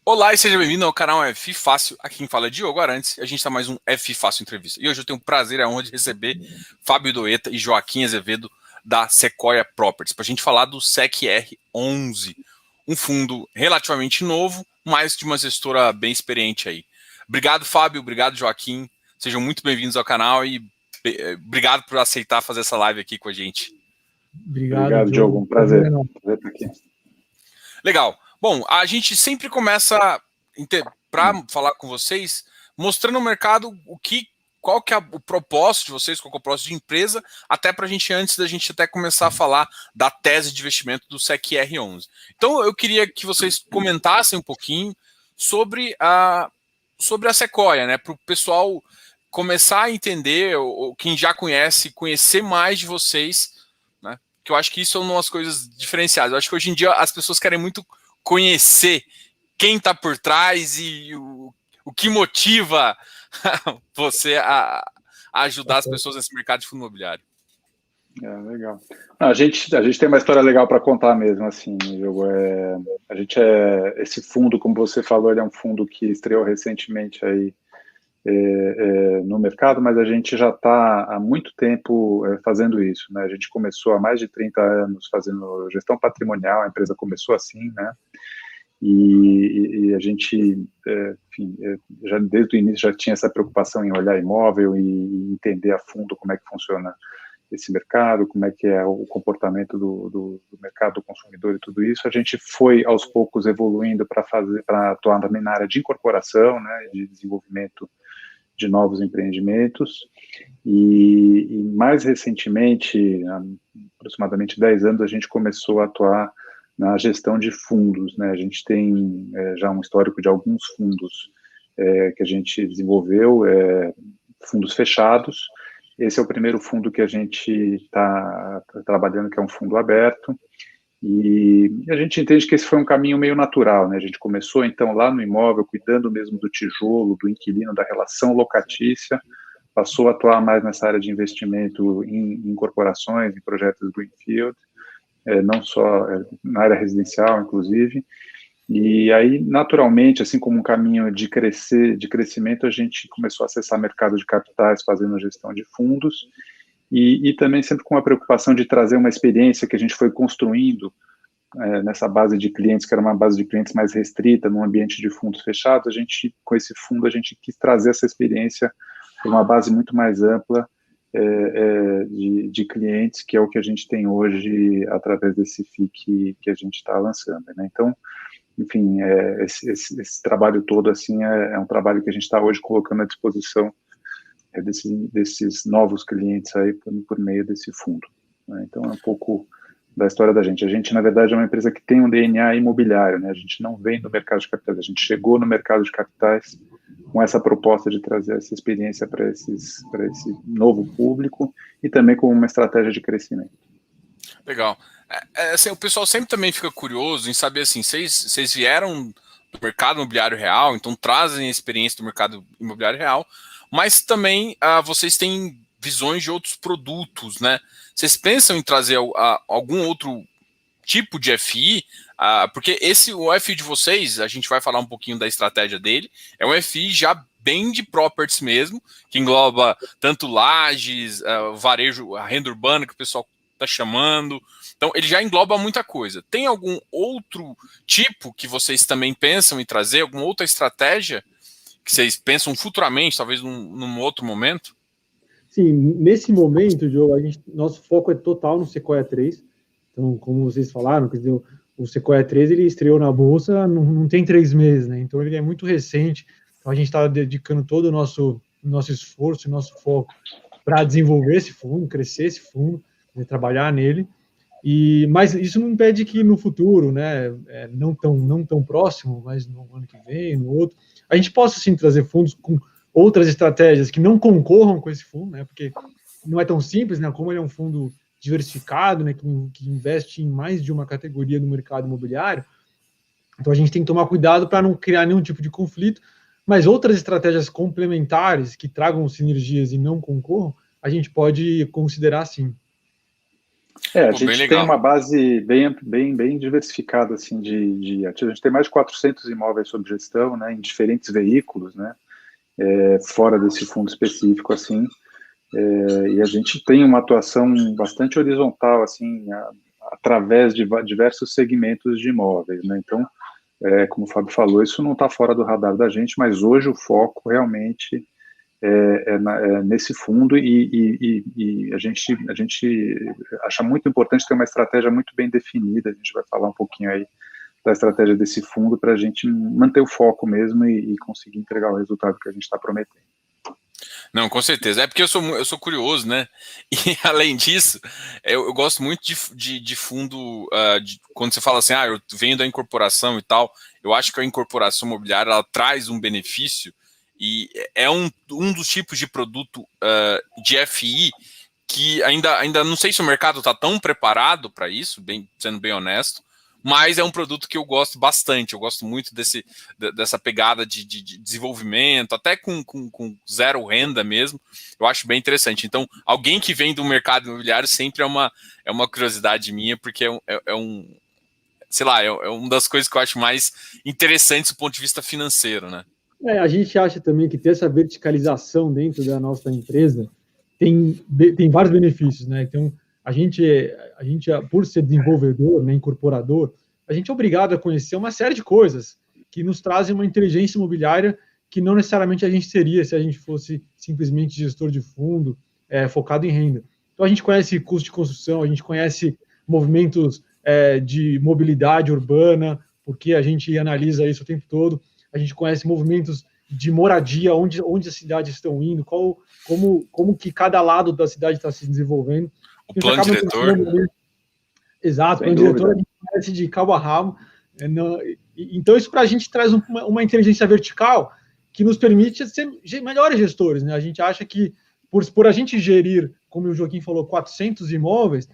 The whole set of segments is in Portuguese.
Olá e seja bem-vindo ao canal F Fácil. Aqui quem fala é Diogo Arantes e a gente está mais um F Fácil Entrevista. E hoje eu tenho o prazer e a honra de receber Fábio Doeta e Joaquim Azevedo da Sequoia Properties para a gente falar do SECR11, um fundo relativamente novo, mas de uma gestora bem experiente aí. Obrigado, Fábio. Obrigado, Joaquim. Sejam muito bem-vindos ao canal e obrigado por aceitar fazer essa live aqui com a gente. Obrigado, Diogo. Um prazer estar aqui. Legal. Bom, a gente sempre começa para falar com vocês, mostrando o mercado qual que é o propósito de vocês, qual que é o propósito de empresa, até para a gente, antes da gente até começar a falar da tese de investimento do SECR11. Então, eu queria que vocês comentassem um pouquinho sobre a Sequoia, né, para o pessoal começar a entender, ou quem já conhecer mais de vocês, né, que eu acho que isso é uma das coisas diferenciadas. Eu acho que hoje em dia as pessoas querem muito conhecer quem está por trás e o que motiva você a ajudar as pessoas nesse mercado de fundo imobiliário. Legal. A gente tem uma história legal para contar mesmo, assim, Diogo. Esse fundo, como você falou, ele é um fundo que estreou recentemente aí no mercado, mas a gente já está há muito tempo fazendo isso, né? A gente começou há mais de 30 anos fazendo gestão patrimonial, a empresa começou assim, né? E a gente, enfim, já desde o início já tinha essa preocupação em olhar imóvel e entender a fundo como é que funciona esse mercado, como é que é o comportamento do mercado do consumidor e tudo isso. A gente foi aos poucos evoluindo para atuar também na área de incorporação, né, de desenvolvimento de novos empreendimentos, e mais recentemente, há aproximadamente 10 anos, a gente começou a atuar na gestão de fundos, né? A gente tem já um histórico de alguns fundos que a gente desenvolveu, fundos fechados. Esse é o primeiro fundo que a gente está trabalhando, que é um fundo aberto, e a gente entende que esse foi um caminho meio natural, né? A gente começou, então, lá no imóvel, cuidando mesmo do tijolo, do inquilino, da relação locatícia, passou a atuar mais nessa área de investimento em corporações, em projetos greenfield, não só na área residencial, inclusive. E aí, naturalmente, assim como um caminho de crescimento, a gente começou a acessar mercado de capitais, fazendo gestão de fundos, e também sempre com a preocupação de trazer uma experiência que a gente foi construindo nessa base de clientes, que era uma base de clientes mais restrita, num ambiente de fundos fechados. Com esse fundo, a gente quis trazer essa experiência para uma base muito mais ampla de clientes, que é o que a gente tem hoje através desse FII que a gente está lançando, né? Então, enfim, esse trabalho todo assim é um trabalho que a gente está hoje colocando à disposição desses novos clientes aí por meio desse fundo, né? Então, é um pouco da história da gente. A gente, na verdade, é uma empresa que tem um DNA imobiliário, né? A gente não vem do mercado de capitais, a gente chegou no mercado de capitais com essa proposta de trazer essa experiência para esse novo público e também com uma estratégia de crescimento. Legal. Assim, o pessoal sempre também fica curioso em saber, assim, vocês vieram do mercado imobiliário real, então trazem a experiência do mercado imobiliário real, mas também vocês têm visões de outros produtos, né? Vocês pensam em trazer algum outro tipo de FI? Porque o FI de vocês, a gente vai falar um pouquinho da estratégia dele, é um FI já bem de properties mesmo, que engloba tanto lajes, varejo, a renda urbana que o pessoal está chamando. Então, ele já engloba muita coisa. Tem algum outro tipo que vocês também pensam em trazer? Alguma outra estratégia que vocês pensam futuramente, talvez num outro momento? Sim, nesse momento, Diogo, nosso foco é total no Sequoia 3. Então, como vocês falaram, quer dizer, o Sequoia 3 ele estreou na Bolsa não tem 3 meses, né? Então, ele é muito recente. Então, a gente está dedicando todo o nosso esforço, nosso foco para desenvolver esse fundo, crescer esse fundo, né, trabalhar nele. Mas isso não impede que no futuro, né, não tão próximo, mas no ano que vem, no outro, a gente possa sim trazer fundos com outras estratégias que não concorram com esse fundo, né, porque não é tão simples, né, como ele é um fundo diversificado, né, que investe em mais de uma categoria do mercado imobiliário. Então a gente tem que tomar cuidado para não criar nenhum tipo de conflito, mas outras estratégias complementares que tragam sinergias e não concorram, a gente pode considerar sim. A Pô, bem gente tem legal. uma base bem diversificada assim, de ativos. A gente tem mais de 400 imóveis sob gestão, né, em diferentes veículos, né, fora desse fundo específico, assim, e a gente tem uma atuação bastante horizontal, assim, através de diversos segmentos de imóveis, né, então, como o Fábio falou, isso não está fora do radar da gente, mas hoje o foco realmente nesse fundo e a gente acha muito importante ter uma estratégia muito bem definida. A gente vai falar um pouquinho aí da estratégia desse fundo para a gente manter o foco mesmo e conseguir entregar o resultado que a gente está prometendo. Não, com certeza. É porque eu sou curioso, né? E além disso, eu gosto muito de fundo. Quando você fala assim, eu venho da incorporação e tal, eu acho que a incorporação imobiliária ela traz um benefício e é um dos tipos de produto de FI que ainda não sei se o mercado está tão preparado para isso, sendo bem honesto, mas é um produto que eu gosto bastante. Eu gosto muito dessa pegada de desenvolvimento, até com zero renda mesmo. Eu acho bem interessante. Então, alguém que vem do mercado imobiliário sempre é uma curiosidade minha, porque sei lá, é uma das coisas que eu acho mais interessantes do ponto de vista financeiro, né? A gente acha também que ter essa verticalização dentro da nossa empresa tem vários benefícios, né? Então, a gente, por ser desenvolvedor, né, incorporador, a gente é obrigado a conhecer uma série de coisas que nos trazem uma inteligência imobiliária que não necessariamente a gente seria se a gente fosse simplesmente gestor de fundo, focado em renda. Então, a gente conhece custo de construção, a gente conhece movimentos de mobilidade urbana, porque a gente analisa isso o tempo todo, a gente conhece movimentos de moradia, onde as cidades estão indo, como que cada lado da cidade está se desenvolvendo. O plano diretor. Exato, o plano diretor a gente conhece de cabo a rabo. Então, isso para a gente traz uma inteligência vertical que nos permite ser melhores gestores, né? A gente acha que, por a gente gerir, como o Joaquim falou, 400 imóveis,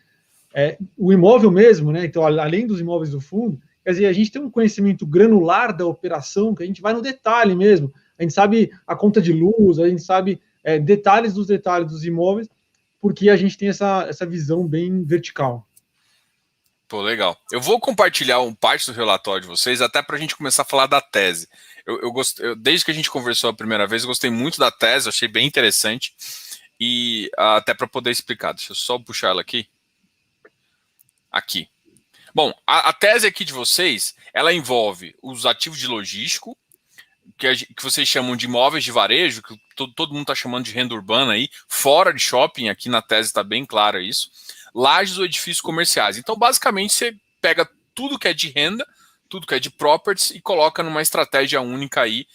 o imóvel mesmo, né? Então, além dos imóveis do fundo, quer dizer, a gente tem um conhecimento granular da operação, que a gente vai no detalhe mesmo. A gente sabe a conta de luz, a gente sabe detalhes dos imóveis, porque a gente tem essa visão bem vertical. Pô, legal. Eu vou compartilhar parte do relatório de vocês, até para a gente começar a falar da tese. Desde que a gente conversou a primeira vez, eu gostei muito da tese, achei bem interessante, e até para poder explicar. Deixa eu só puxar ela aqui. Aqui. Bom, a tese aqui de vocês, ela envolve os ativos de logístico, que vocês chamam de imóveis de varejo, que todo mundo está chamando de renda urbana aí, fora de shopping, aqui na tese está bem claro isso, lajes ou edifícios comerciais. Então, basicamente, você pega tudo que é de renda, tudo que é de properties e coloca numa estratégia única aí,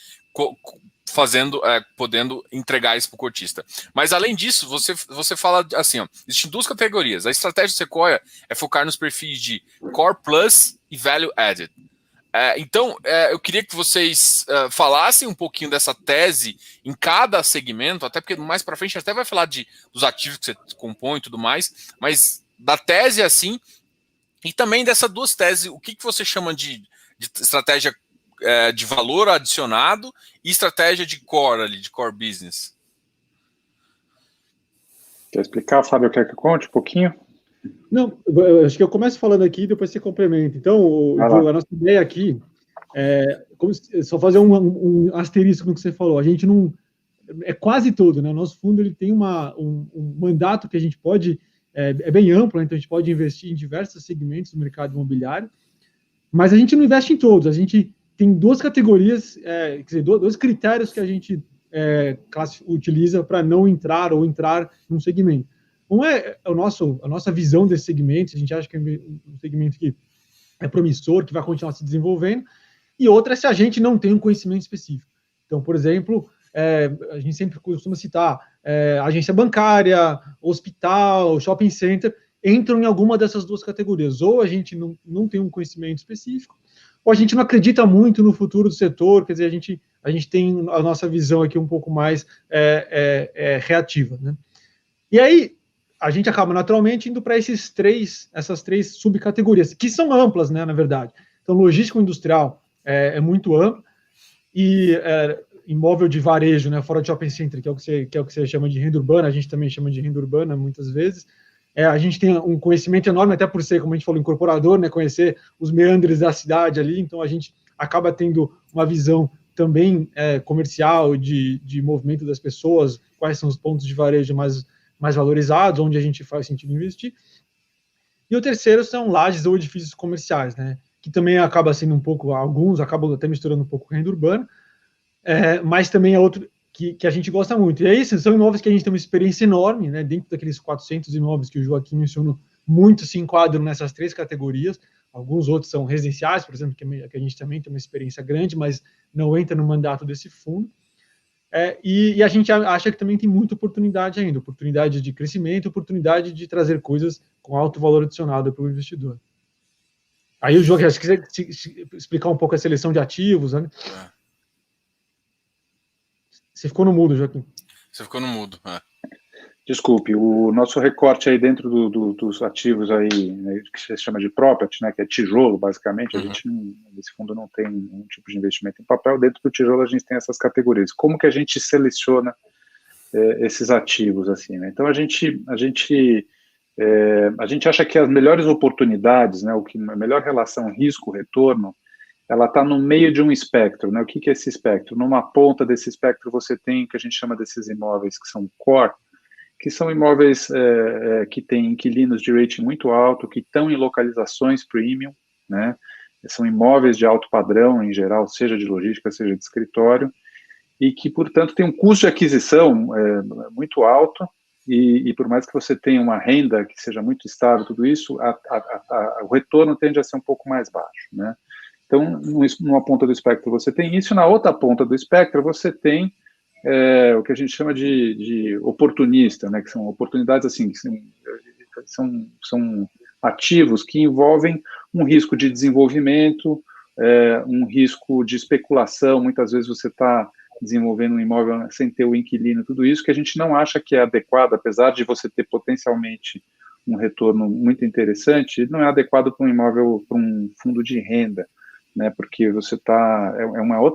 podendo entregar isso para o cotista. Mas, além disso, você fala assim, existem duas categorias. A estratégia do Sequoia é focar nos perfis de Core Plus e Value Added. Então, eu queria que vocês falassem um pouquinho dessa tese em cada segmento, até porque mais para frente a gente até vai falar dos ativos que você compõe e tudo mais, mas da tese assim, e também dessas duas teses, o que você chama de estratégia de valor adicionado e estratégia de core business? Quer explicar, Fábio? Quer que eu conte um pouquinho? Não, eu acho que eu começo falando aqui e depois você complementa. Então, a nossa ideia aqui só fazer um asterisco no que você falou. A gente não... É quase todo, né? O nosso fundo ele tem um mandato que a gente pode... É bem amplo, né? Então a gente pode investir em diversos segmentos do mercado imobiliário, mas a gente não investe em todos. A gente tem duas categorias, quer dizer, dois critérios que a gente utiliza para não entrar ou entrar num segmento. Um é a nossa visão desse segmento, a gente acha que é um segmento que é promissor, que vai continuar se desenvolvendo, e outra é se a gente não tem um conhecimento específico. Então, por exemplo, a gente sempre costuma citar agência bancária, hospital, shopping center, entram em alguma dessas duas categorias. Ou a gente não tem um conhecimento específico, ou a gente não acredita muito no futuro do setor, quer dizer, a gente tem a nossa visão aqui um pouco mais reativa, né? E aí, a gente acaba naturalmente indo para essas três subcategorias, que são amplas, né, na verdade. Então, logístico industrial é muito amplo, e imóvel de varejo, né, fora de shopping center, que é o que você chama de renda urbana, a gente também chama de renda urbana muitas vezes, a gente tem um conhecimento enorme, até por ser, como a gente falou, incorporador, né, conhecer os meandres da cidade ali, então a gente acaba tendo uma visão também comercial de movimento das pessoas, quais são os pontos de varejo mais valorizados, onde a gente faz sentido investir. E o terceiro são lajes ou edifícios comerciais, né, que também acaba sendo um pouco, alguns acabam até misturando um pouco renda urbana, mas também é outro que a gente gosta muito. E aí são imóveis que a gente tem uma experiência enorme, né, dentro daqueles 400 imóveis que o Joaquim mencionou, muito se enquadram nessas 3 categorias. Alguns outros são residenciais, por exemplo, que a gente também tem uma experiência grande, mas não entra no mandato desse fundo. E a gente acha que também tem muita oportunidade ainda, oportunidade de crescimento, oportunidade de trazer coisas com alto valor adicionado para o investidor. Aí o Joaquim, se quiser explicar um pouco a seleção de ativos, né? Você ficou no mudo, Joaquim. Você ficou no mudo. Desculpe, o nosso recorte aí dentro dos ativos aí, né, que se chama de property, né, que é tijolo, basicamente, a gente, nesse fundo, não tem nenhum tipo de investimento em papel. Dentro do tijolo a gente tem essas categorias. Como que a gente seleciona esses ativos, assim, né? Então a gente acha que as melhores oportunidades, né, a melhor relação risco-retorno, ela está no meio de um espectro, né? O que é esse espectro? Numa ponta desse espectro você tem o que a gente chama desses imóveis que são core, que são imóveis que têm inquilinos de rating muito alto, que estão em localizações premium, né? São imóveis de alto padrão, em geral, seja de logística, seja de escritório, e que, portanto, tem um custo de aquisição muito alto, e por mais que você tenha uma renda que seja muito estável, tudo isso, o retorno tende a ser um pouco mais baixo, né? Então, numa ponta do espectro você tem isso, na outra ponta do espectro você tem o que a gente chama de oportunista, né, que são oportunidades assim, que são ativos que envolvem um risco de desenvolvimento, um risco de especulação. Muitas vezes você está desenvolvendo um imóvel sem ter o inquilino, tudo isso que a gente não acha que é adequado, apesar de você ter potencialmente um retorno muito interessante, não é adequado para um imóvel, para um fundo de renda, né, porque você está,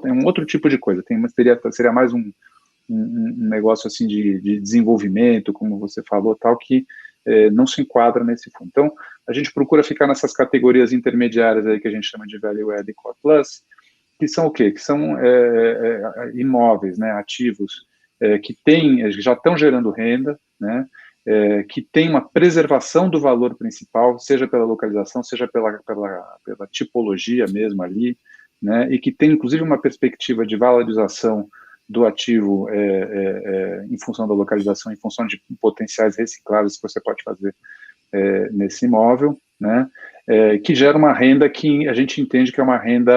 um outro tipo de coisa, seria mais um negócio assim de desenvolvimento, como você falou, tal, que não se enquadra nesse fundo. Então, a gente procura ficar nessas categorias intermediárias aí que a gente chama de Value Add e Core Plus, que são o quê? Que são imóveis, né, ativos, que já estão gerando renda, né, que tem uma preservação do valor principal, seja pela localização, seja pela tipologia mesmo ali, né, e que tem inclusive uma perspectiva de valorização do ativo em função da localização, em função de potenciais recicláveis que você pode fazer nesse imóvel, né, que gera uma renda que a gente entende que é uma renda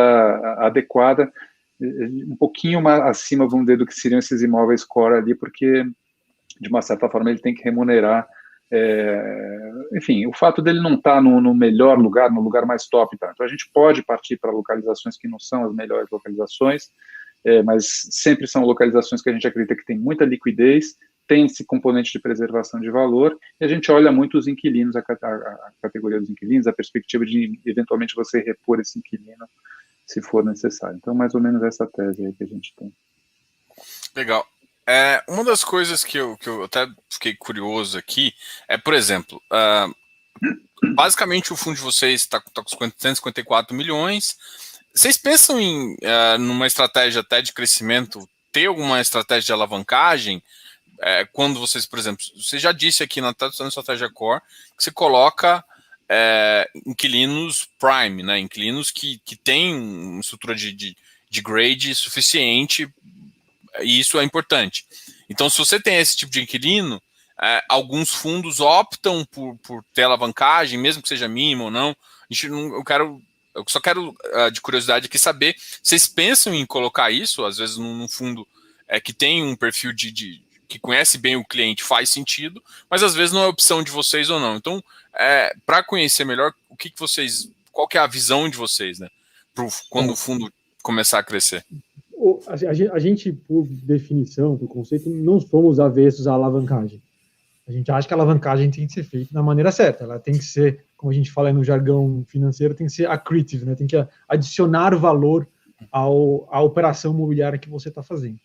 adequada, um pouquinho mais acima, vamos dizer, do que seriam esses imóveis core ali, porque de uma certa forma ele tem que remunerar, enfim, o fato dele não estar no melhor lugar, no lugar mais top, tá? Então a gente pode partir para localizações que não são as melhores localizações, mas sempre são localizações que a gente acredita que tem muita liquidez, tem esse componente de preservação de valor, e a gente olha muito os inquilinos, a categoria dos inquilinos, a perspectiva de eventualmente você repor esse inquilino se for necessário. Então, mais ou menos essa tese aí que a gente tem. Legal. Uma das coisas que eu até fiquei curioso aqui por exemplo, basicamente o fundo de vocês está com 154 milhões. Vocês pensam em numa estratégia até de crescimento, ter alguma estratégia de alavancagem? Quando vocês, por exemplo, você já disse aqui na estratégia core que você coloca inquilinos prime, né? Inquilinos que têm uma estrutura de grade suficiente, e isso é importante. Então, se você tem esse tipo de inquilino, alguns fundos optam por ter alavancagem, mesmo que seja mínimo ou não. Eu só quero, de curiosidade aqui, saber, vocês pensam em colocar isso, às vezes num fundo que tem um perfil que conhece bem o cliente, faz sentido, mas às vezes não é opção de vocês ou não. Então, para conhecer melhor, qual que é a visão de vocês, né, quando o fundo começar a crescer? A gente, por definição, por conceito, não somos avessos à alavancagem. A gente acha que a alavancagem tem que ser feita da maneira certa. Ela tem que ser, como a gente fala no jargão financeiro, tem que ser accretive, né? Tem que adicionar valor à operação imobiliária que você está fazendo.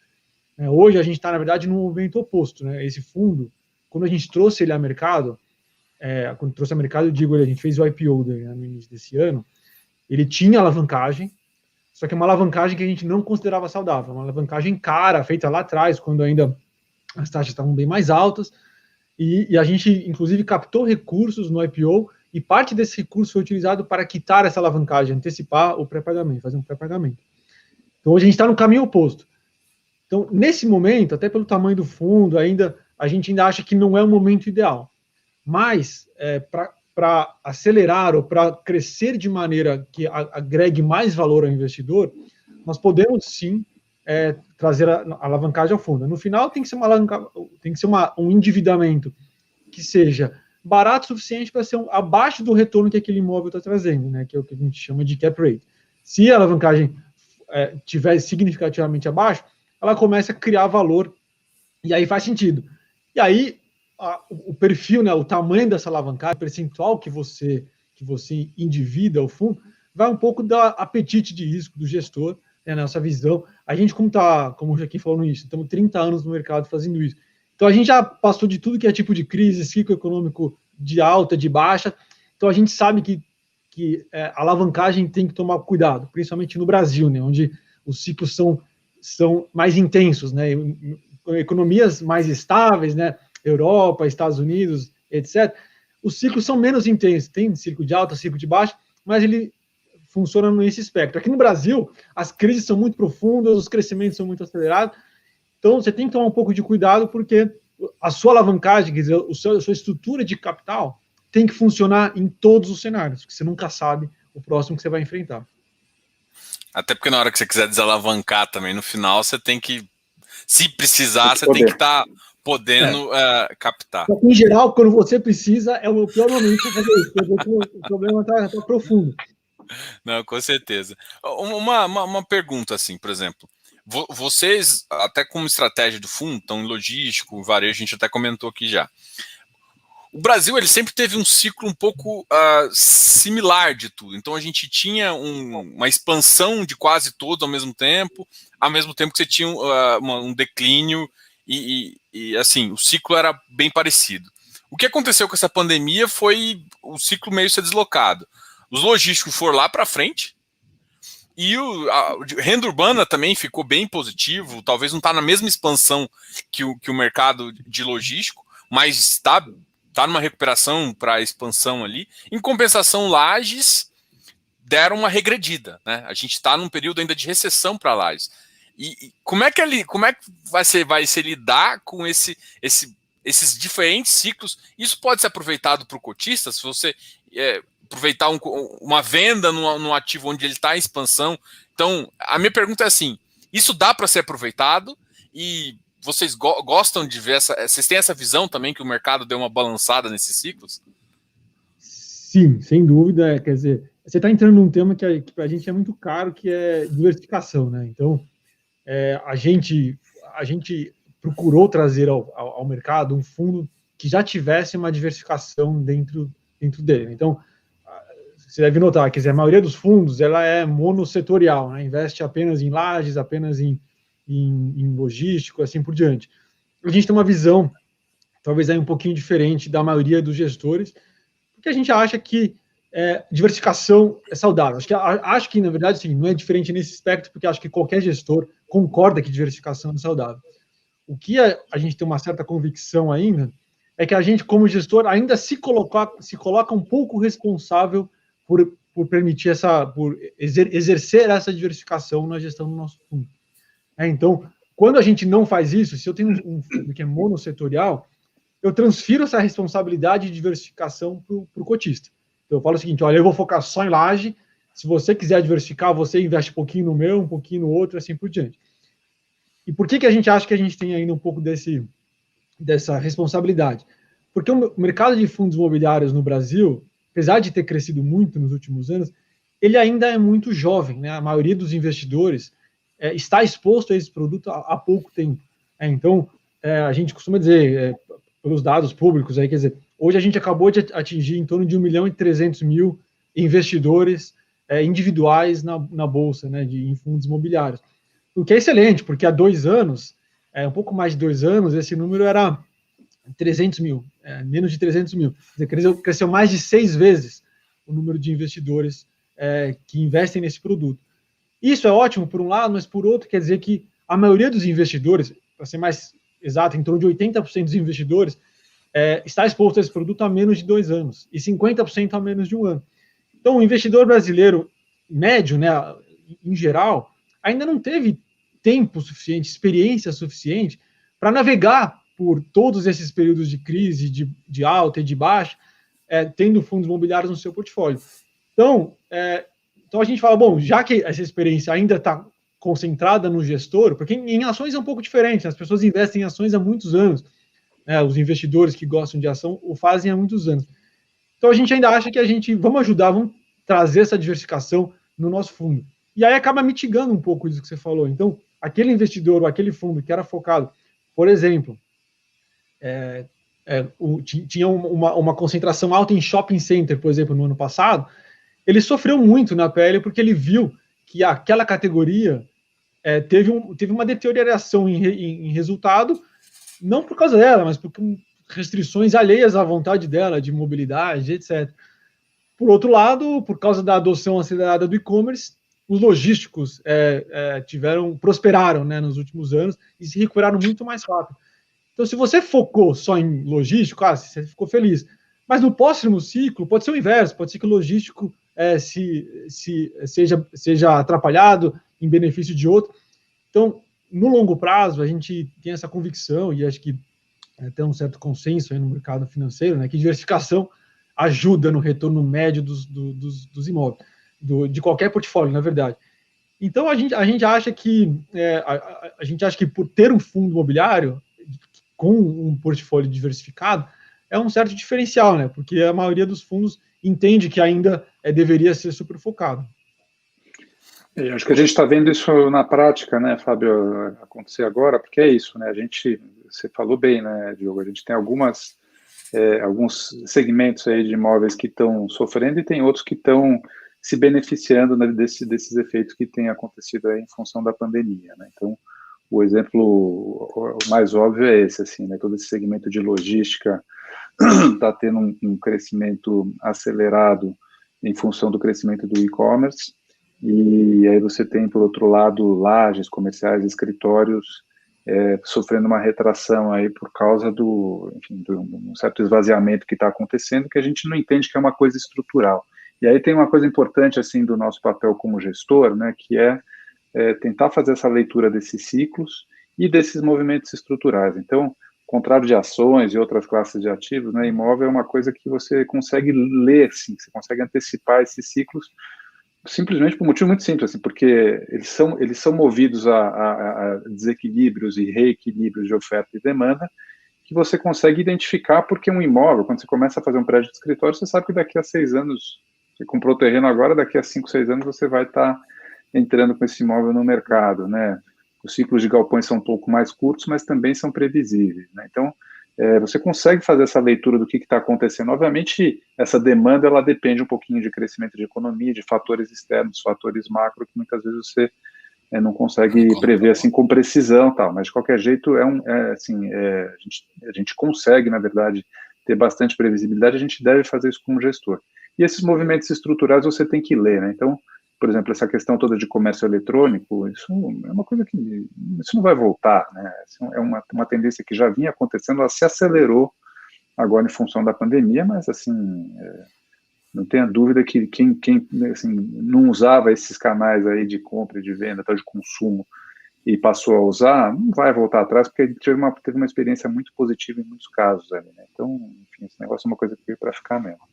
Hoje a gente está, na verdade, num movimento oposto, né? Esse fundo, quando a gente trouxe ele ao mercado, quando trouxe ao mercado, eu digo, a gente fez o IPO no início desse ano, ele tinha alavancagem, só que é uma alavancagem que a gente não considerava saudável, uma alavancagem cara, feita lá atrás, quando ainda as taxas estavam bem mais altas, e a gente, inclusive, captou recursos no IPO, e parte desse recurso foi utilizado para quitar essa alavancagem, antecipar o pré-pagamento, fazer um pré-pagamento. Então, hoje a gente está no caminho oposto. Então, nesse momento, até pelo tamanho do fundo, a gente ainda acha que não é o momento ideal. Mas, para acelerar ou para crescer de maneira que agregue mais valor ao investidor, nós podemos, sim, trazer a alavancagem ao fundo. No final, tem que ser um endividamento que seja barato o suficiente para ser abaixo do retorno que aquele imóvel está trazendo, né, que é o que a gente chama de cap rate. Se a alavancagem estiver significativamente abaixo, ela começa a criar valor, e aí faz sentido. E aí, o perfil, né, o tamanho dessa alavancagem, o percentual que você endivida o fundo, vai um pouco do apetite de risco do gestor, né, nessa visão. A gente, como o Joaquim falou no início, estamos 30 anos no mercado fazendo isso. Então, a gente já passou de tudo que é tipo de crise, ciclo econômico de alta, de baixa. Então, a gente sabe que a alavancagem tem que tomar cuidado, principalmente no Brasil, né, onde os ciclos são mais intensos, né, economias mais estáveis, né, Europa, Estados Unidos, etc. Os ciclos são menos intensos, tem ciclo de alta, ciclo de baixa, mas ele funciona nesse espectro. Aqui no Brasil, as crises são muito profundas, os crescimentos são muito acelerados, então você tem que tomar um pouco de cuidado, porque a sua alavancagem, quer dizer, a sua estrutura de capital tem que funcionar em todos os cenários, porque você nunca sabe o próximo que você vai enfrentar. Até porque na hora que você quiser desalavancar também, no final você tem que, se precisar, você tem que estar podendo captar. Em geral, quando você precisa, é o pior momento para fazer isso, porque o problema está profundo. Não, com certeza. Uma pergunta assim, por exemplo, vocês, até como estratégia do fundo, estão em logístico, varejo, a gente até comentou aqui já. O Brasil, ele sempre teve um ciclo um pouco similar de tudo. Então, a gente tinha uma expansão de quase todos ao mesmo tempo que você tinha um declínio e assim, o ciclo era bem parecido. O que aconteceu com essa pandemia foi o ciclo meio ser deslocado. Os logísticos foram lá para frente, e a renda urbana também ficou bem positivo, talvez não está na mesma expansão que o mercado de logístico, mas está numa recuperação para a expansão ali. Em compensação, lajes deram uma regredida, né? A gente está num período ainda de recessão para lajes. E como é que vai ser lidar com esses diferentes ciclos? Isso pode ser aproveitado para o cotista, se você aproveitar uma venda num ativo onde ele está em expansão. Então, a minha pergunta é assim, isso dá para ser aproveitado? E vocês gostam de ver vocês têm essa visão também que o mercado deu uma balançada nesses ciclos? Sim, sem dúvida. Quer dizer, você está entrando num tema que para a gente é muito caro, que é diversificação, né? Então, a gente procurou trazer ao mercado um fundo que já tivesse uma diversificação dentro dele. Então, você deve notar que a maioria dos fundos ela é monossetorial, né? Investe apenas em lajes, apenas em logístico, assim por diante. A gente tem uma visão, talvez aí um pouquinho diferente da maioria dos gestores, porque a gente acha que diversificação é saudável. Acho que na verdade, sim, não é diferente nesse aspecto, porque acho que qualquer gestor concorda que diversificação é saudável. O que a gente tem uma certa convicção ainda é que a gente, como gestor, ainda se coloca um pouco responsável por permitir por exercer essa diversificação na gestão do nosso fundo. Então, quando a gente não faz isso, se eu tenho um fundo que é monossetorial, eu transfiro essa responsabilidade de diversificação para o cotista. Então, eu falo o seguinte, olha, eu vou focar só em laje, se você quiser diversificar, você investe um pouquinho no meu, um pouquinho no outro, assim por diante. E por que a gente acha que a gente tem ainda um pouco dessa responsabilidade? Porque o mercado de fundos imobiliários no Brasil, apesar de ter crescido muito nos últimos anos, ele ainda é muito jovem, né? A maioria dos investidores está exposto a esse produto há pouco tempo. Então, a gente costuma dizer, pelos dados públicos, quer dizer, hoje a gente acabou de atingir em torno de 1.300.000 investidores individuais na Bolsa, né, em fundos imobiliários. O que é excelente, porque há 2 anos, um pouco mais de 2 anos, esse número era 300 mil, menos de 300 mil. Quer dizer, cresceu mais de 6 vezes o número de investidores que investem nesse produto. Isso é ótimo por um lado, mas por outro quer dizer que a maioria dos investidores, para ser mais exato, em torno de 80% dos investidores, está exposto a esse produto há menos de 2 anos e 50% há menos de 1 ano. Então, o investidor brasileiro médio, né, em geral, ainda não teve tempo suficiente, experiência suficiente para navegar por todos esses períodos de crise, de alta e de baixa, tendo fundos imobiliários no seu portfólio. Então a gente fala, bom, já que essa experiência ainda está concentrada no gestor, porque em ações é um pouco diferente, as pessoas investem em ações há muitos anos, né, os investidores que gostam de ação o fazem há muitos anos. Então a gente ainda acha que vamos trazer essa diversificação no nosso fundo. E aí acaba mitigando um pouco isso que você falou. Então, aquele investidor ou aquele fundo que era focado, por exemplo, tinha uma concentração alta em shopping center, por exemplo, no ano passado, ele sofreu muito na pele porque ele viu que aquela categoria teve uma deterioração em resultado, não por causa dela, mas por restrições alheias à vontade dela, de mobilidade, etc. Por outro lado, por causa da adoção acelerada do e-commerce, os logísticos prosperaram, né, nos últimos anos e se recuperaram muito mais rápido. Então, se você focou só em logístico, você ficou feliz. Mas no próximo ciclo, pode ser o inverso, pode ser que o logístico seja atrapalhado em benefício de outro. Então, no longo prazo, a gente tem essa convicção, e acho que tem um certo consenso aí no mercado financeiro, né, que diversificação ajuda no retorno médio dos imóveis, de qualquer portfólio, na verdade. Então, a gente acha que por ter um fundo imobiliário com um portfólio diversificado, é um certo diferencial, né? Porque a maioria dos fundos entende que ainda deveria ser super focado. Eu acho que a gente está vendo isso na prática, né, Fábio, acontecer agora, porque é isso, né? Você falou bem, né, Diogo? A gente tem alguns segmentos aí de imóveis que estão sofrendo e tem outros que estão se beneficiando, né, desses efeitos que têm acontecido aí em função da pandemia, né? Então, o exemplo mais óbvio é esse, assim, né? Todo esse segmento de logística está tendo um crescimento acelerado em função do crescimento do e-commerce, e aí você tem, por outro lado, lajes comerciais, escritórios sofrendo uma retração aí por causa de um certo esvaziamento que está acontecendo, que a gente não entende que é uma coisa estrutural. E aí tem uma coisa importante, assim, do nosso papel como gestor, né, que é tentar fazer essa leitura desses ciclos e desses movimentos estruturais. Então, contrário de ações e outras classes de ativos, né, imóvel é uma coisa que você consegue ler, assim, você consegue antecipar esses ciclos simplesmente por um motivo muito simples, assim, porque eles são movidos a desequilíbrios e reequilíbrios de oferta e demanda, que você consegue identificar, porque um imóvel, quando você começa a fazer um prédio de escritório, você sabe que daqui a 6 anos, você comprou o terreno agora, daqui a 5, 6 anos você vai estar entrando com esse imóvel no mercado, né? Os ciclos de galpões são um pouco mais curtos, mas também são previsíveis, né? Então, você consegue fazer essa leitura do que está acontecendo. Obviamente, essa demanda, ela depende um pouquinho de crescimento de economia, de fatores externos, fatores macro, que muitas vezes você não consegue prever assim com precisão, tal. Mas de qualquer jeito a gente consegue, na verdade, ter bastante previsibilidade. A gente deve fazer isso como gestor. E esses movimentos estruturais você tem que ler, né? Então, por exemplo, essa questão toda de comércio eletrônico, isso é uma coisa que isso não vai voltar, né? Isso é uma tendência que já vinha acontecendo, ela se acelerou agora em função da pandemia, mas assim, não tenha dúvida que quem assim, não usava esses canais aí de compra e de venda, de consumo, e passou a usar, não vai voltar atrás, porque teve uma experiência muito positiva em muitos casos ali, né? Então, enfim, esse negócio é uma coisa que veio para ficar mesmo.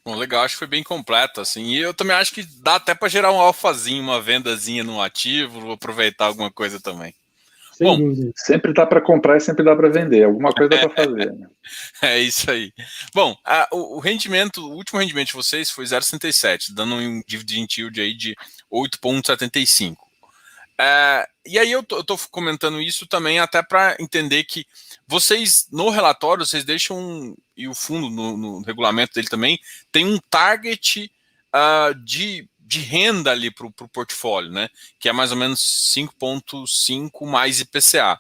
Bom, legal, acho que foi bem completo, assim, e eu também acho que dá até para gerar um alfazinho, uma vendazinha no ativo, vou aproveitar alguma coisa também. Sem dúvida. Sempre dá para comprar e sempre dá para vender, alguma coisa dá para fazer. Né? É isso aí. Bom, o último rendimento de vocês foi 0,67, dando um dividend yield aí de 8,75. E aí eu tô comentando isso também até para entender que vocês, no relatório, vocês deixam, e o fundo, no regulamento dele também, tem um target de renda ali para o portfólio, né? Que é mais ou menos 5,5 mais IPCA.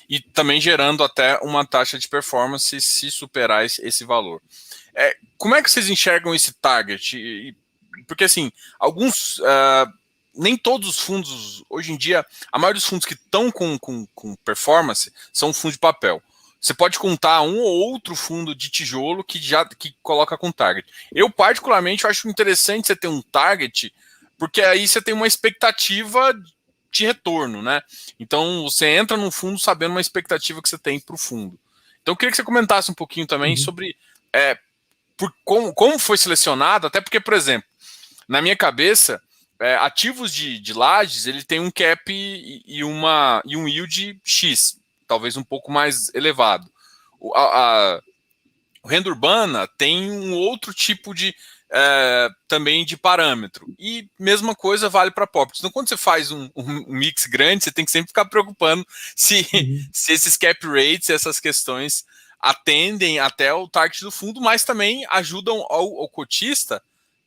e também gerando até uma taxa de performance se superar esse valor. Como é que vocês enxergam esse target? Porque, assim, nem todos os fundos, hoje em dia, a maioria dos fundos que estão com performance são fundos de papel. Você pode contar um ou outro fundo de tijolo que coloca com target. Eu, particularmente, acho interessante você ter um target, porque aí você tem uma expectativa de retorno, né? Então, você entra no fundo sabendo uma expectativa que você tem para o fundo. Então, eu queria que você comentasse um pouquinho também sobre como foi selecionado, até porque, por exemplo, na minha cabeça, ativos de lajes, ele tem um cap e um yield X, talvez um pouco mais elevado. O renda urbana tem um outro tipo também de parâmetro. E mesma coisa vale para properties. Então, quando você faz um mix grande, você tem que sempre ficar preocupando se esses cap rates, essas questões atendem até o target do fundo, mas também ajudam ao cotista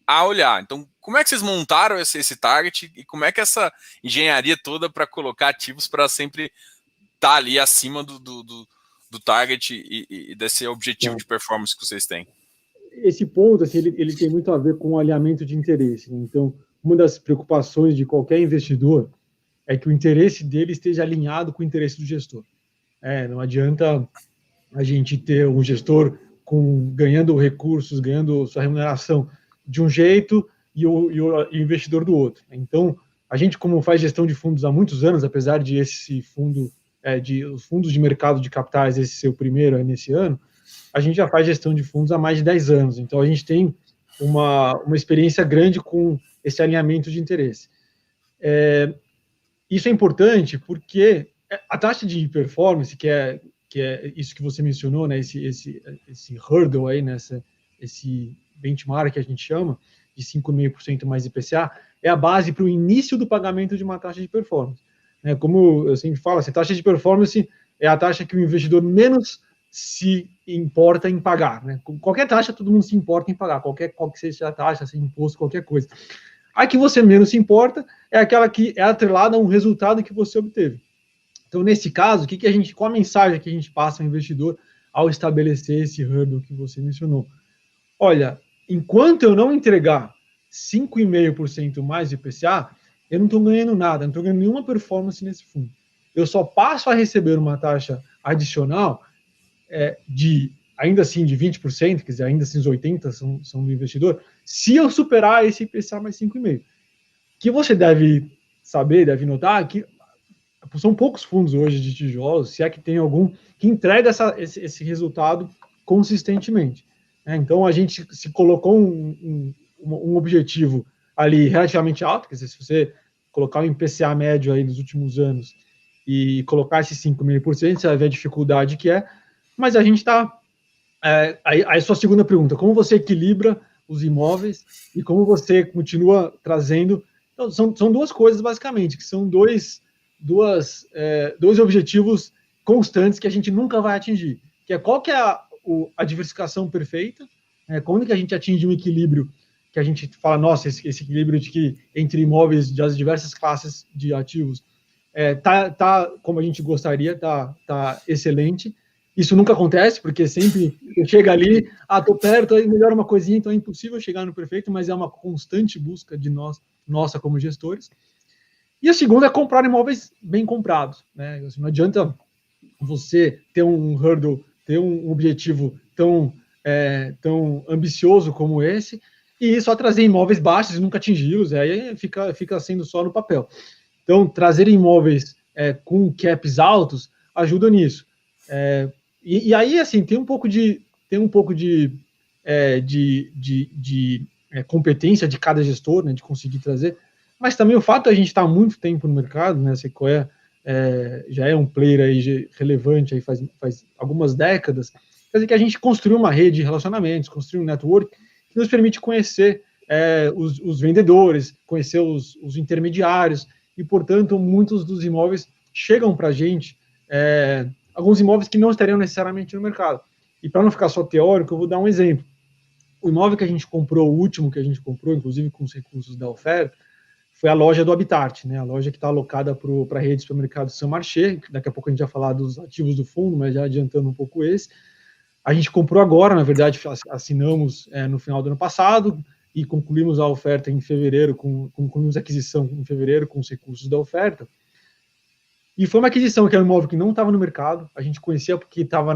a olhar. Então, como é que vocês montaram esse target e como é que essa engenharia toda para colocar ativos para sempre estar ali acima do target e desse objetivo de performance que vocês têm? Esse ponto, assim, ele tem muito a ver com o alinhamento de interesse, né? Então, uma das preocupações de qualquer investidor é que o interesse dele esteja alinhado com o interesse do gestor. Não adianta a gente ter um gestor ganhando recursos, ganhando sua remuneração de um jeito e o investidor do outro. Então, a gente, como faz gestão de fundos há muitos anos, apesar de esse fundo, os fundos de mercado de capitais, esse ser o primeiro nesse ano, a gente já faz gestão de fundos há mais de 10 anos. Então, a gente tem uma experiência grande com esse alinhamento de interesse. Isso é importante porque a taxa de performance, que é isso que você mencionou, né, esse hurdle aí, esse benchmark que a gente chama, de 5,5% mais IPCA, é a base para o início do pagamento de uma taxa de performance. Como eu sempre falo, a taxa de performance é a taxa que o investidor menos se importa em pagar. Né? Qualquer taxa, todo mundo se importa em pagar, qual que seja a taxa, seja imposto, qualquer coisa. A que você menos se importa é aquela que é atrelada a um resultado que você obteve. Então, nesse caso, qual a mensagem que a gente passa ao investidor ao estabelecer esse hurdle que você mencionou? Olha, enquanto eu não entregar 5,5% mais de IPCA, eu não estou ganhando nada, não estou ganhando nenhuma performance nesse fundo. Eu só passo a receber uma taxa adicional ainda assim, de 20%, quer dizer, ainda assim os 80% são do investidor, se eu superar esse IPCA mais 5,5%. O que você deve saber, deve notar, que são poucos fundos hoje de tijolos, se é que tem algum, que entrega esse resultado consistentemente. Então, a gente se colocou um objetivo ali relativamente alto, quer dizer, se você colocar um IPCA médio aí nos últimos anos e colocar esse 5,5%, você vai ver a dificuldade que é, mas a gente está... aí sua segunda pergunta, como você equilibra os imóveis e como você continua trazendo... Então, são duas coisas, basicamente, que são dois objetivos constantes que a gente nunca vai atingir, que é qual que é a diversificação perfeita, quando que a gente atinge um equilíbrio que a gente fala, nossa, esse equilíbrio entre imóveis das diversas classes de ativos tá como a gente gostaria, tá excelente. Isso nunca acontece, porque sempre chega ali, tô perto, aí melhora uma coisinha, então é impossível chegar no perfeito, mas é uma constante busca de nossa como gestores. E a segunda é comprar imóveis bem comprados. Né? Assim, não adianta você ter um hurdle, ter um objetivo tão ambicioso como esse, e só trazer imóveis baixos e nunca atingi-los, aí fica sendo só no papel. Então, trazer imóveis com caps altos ajuda nisso. E aí, assim, tem um pouco de competência de cada gestor, né, de conseguir trazer, mas também o fato de a gente estar há muito tempo no mercado, né, a Sequoia já é um player aí relevante aí faz algumas décadas, quer dizer que a gente construiu uma rede de relacionamentos, construiu um network que nos permite conhecer os vendedores, conhecer os intermediários, e, portanto, muitos dos imóveis chegam para a gente, alguns imóveis que não estariam necessariamente no mercado. E para não ficar só teórico, eu vou dar um exemplo. O imóvel que a gente comprou, o último que a gente comprou, inclusive com os recursos da oferta, foi a loja do Habitat, né? A loja que está alocada para a rede de supermercado Saint Marché. Daqui a pouco a gente vai falar dos ativos do fundo, mas já adiantando um pouco esse. A gente comprou agora, na verdade, assinamos no final do ano passado e concluímos a oferta em fevereiro, concluímos a aquisição em fevereiro com os recursos da oferta. E foi uma aquisição que era um imóvel que não estava no mercado, a gente conhecia porque estava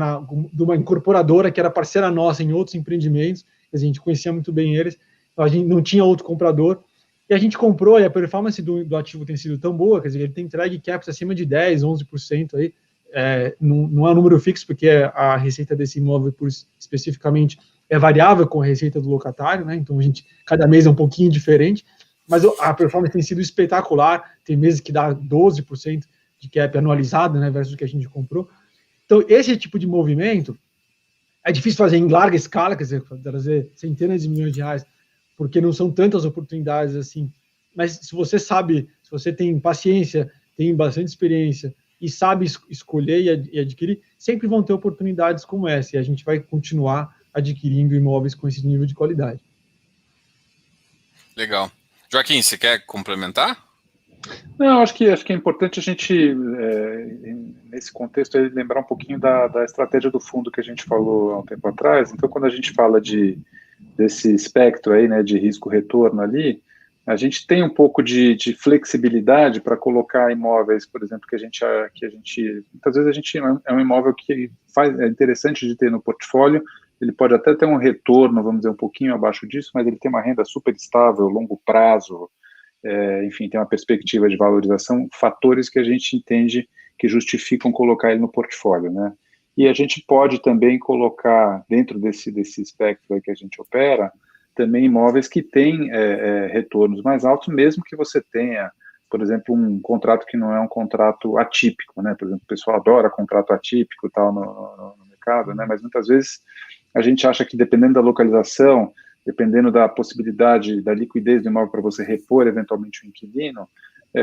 de uma incorporadora que era parceira nossa em outros empreendimentos, a gente conhecia muito bem eles, então a gente não tinha outro comprador, e a gente comprou, e a performance do ativo tem sido tão boa, quer dizer, ele tem entregue caps acima de 10%, 11% aí, não é um número fixo, porque a receita desse imóvel, especificamente, é variável com a receita do locatário, né? Então, cada mês é um pouquinho diferente, mas a performance tem sido espetacular, tem meses que dá 12% de cap anualizado, né, versus o que a gente comprou. Então, esse tipo de movimento é difícil fazer em larga escala, quer dizer, trazer centenas de milhões de reais, porque não são tantas oportunidades assim. Mas se você sabe, se você tem paciência, tem bastante experiência e sabe escolher e adquirir, sempre vão ter oportunidades como essa, e a gente vai continuar adquirindo imóveis com esse nível de qualidade. Legal. Joaquim, você quer complementar? Não, acho que é importante a gente, nesse contexto, lembrar um pouquinho da estratégia do fundo que a gente falou há um tempo atrás. Então, quando a gente fala desse espectro aí, né, de risco-retorno ali, a gente tem um pouco de flexibilidade para colocar imóveis, por exemplo, que a gente muitas vezes é um imóvel que é interessante de ter no portfólio. Ele pode até ter um retorno, vamos dizer, um pouquinho abaixo disso, mas ele tem uma renda super estável, longo prazo, enfim, tem uma perspectiva de valorização, fatores que a gente entende que justificam colocar ele no portfólio, né? E a gente pode também colocar, dentro desse espectro aí que a gente opera, também imóveis que têm retornos mais altos, mesmo que você tenha, por exemplo, um contrato que não é um contrato atípico, né? Por exemplo, o pessoal adora contrato atípico e tal no mercado, né? Mas muitas vezes a gente acha que, dependendo da localização, dependendo da possibilidade, da liquidez do imóvel para você repor eventualmente o inquilino,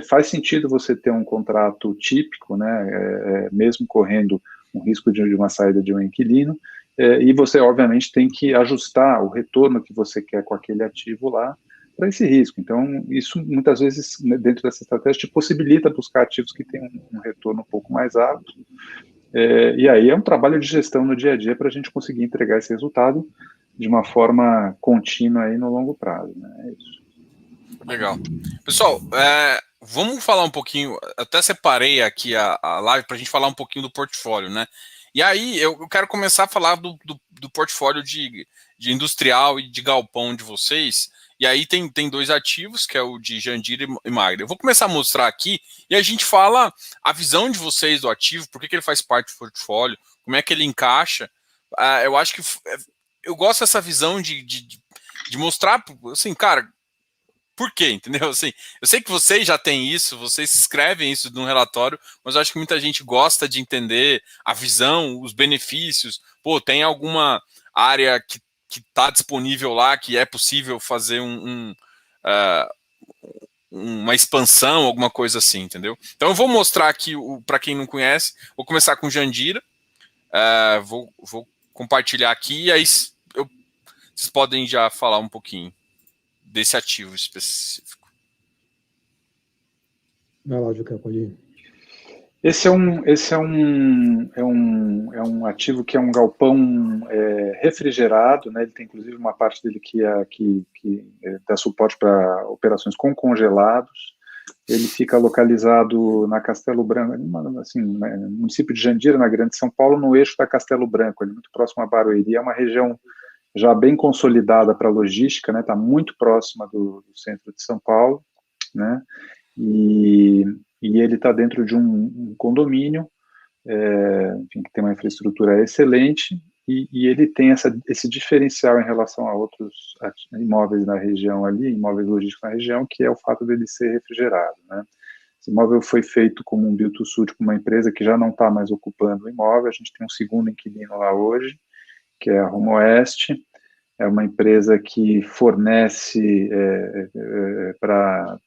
faz sentido você ter um contrato típico, né, mesmo correndo um risco de uma saída de um inquilino, e você, obviamente, tem que ajustar o retorno que você quer com aquele ativo lá para esse risco. Então, isso, muitas vezes, dentro dessa estratégia, te possibilita buscar ativos que têm um retorno um pouco mais alto, e aí é um trabalho de gestão no dia a dia para a gente conseguir entregar esse resultado de uma forma contínua aí no longo prazo, né? É isso. Legal. Pessoal, vamos falar um pouquinho, até separei aqui a live para a gente falar um pouquinho do portfólio, né? E aí eu quero começar a falar do portfólio de industrial e de galpão de vocês. E aí tem dois ativos, que é o de Jandira e Magda. Eu vou começar a mostrar aqui e a gente fala a visão de vocês do ativo, por que ele faz parte do portfólio, como é que ele encaixa. Eu acho que eu gosto dessa visão de mostrar, assim, cara, por quê, entendeu? Assim, eu sei que vocês já têm isso, vocês escrevem isso num relatório, mas eu acho que muita gente gosta de entender a visão, os benefícios. Pô, tem alguma área que está disponível lá, que é possível fazer uma expansão, alguma coisa assim, entendeu? Então eu vou mostrar aqui, para quem não conhece, vou começar com Jandira, vou compartilhar aqui, e aí vocês podem já falar um pouquinho desse ativo específico. Vai lá, Juca, pode ir. Esse é um ativo que é um galpão refrigerado, né? Ele tem inclusive uma parte dele que dá suporte para operações com congelados. Ele fica localizado na Castelo Branco, assim, no município de Jandira, na Grande São Paulo, no eixo da Castelo Branco, ele muito próximo a Barueri. É uma região já bem consolidada para a logística, né? Está muito próxima do centro de São Paulo, né? E ele está dentro de um condomínio, enfim, que tem uma infraestrutura excelente, e ele tem esse diferencial em relação a outros imóveis na região ali, imóveis logísticos na região, que é o fato dele ser refrigerado, né? Esse imóvel foi feito como um build to suit com uma empresa que já não está mais ocupando o imóvel. A gente tem um segundo inquilino lá hoje, que é a Rumo Oeste. É uma empresa que fornece para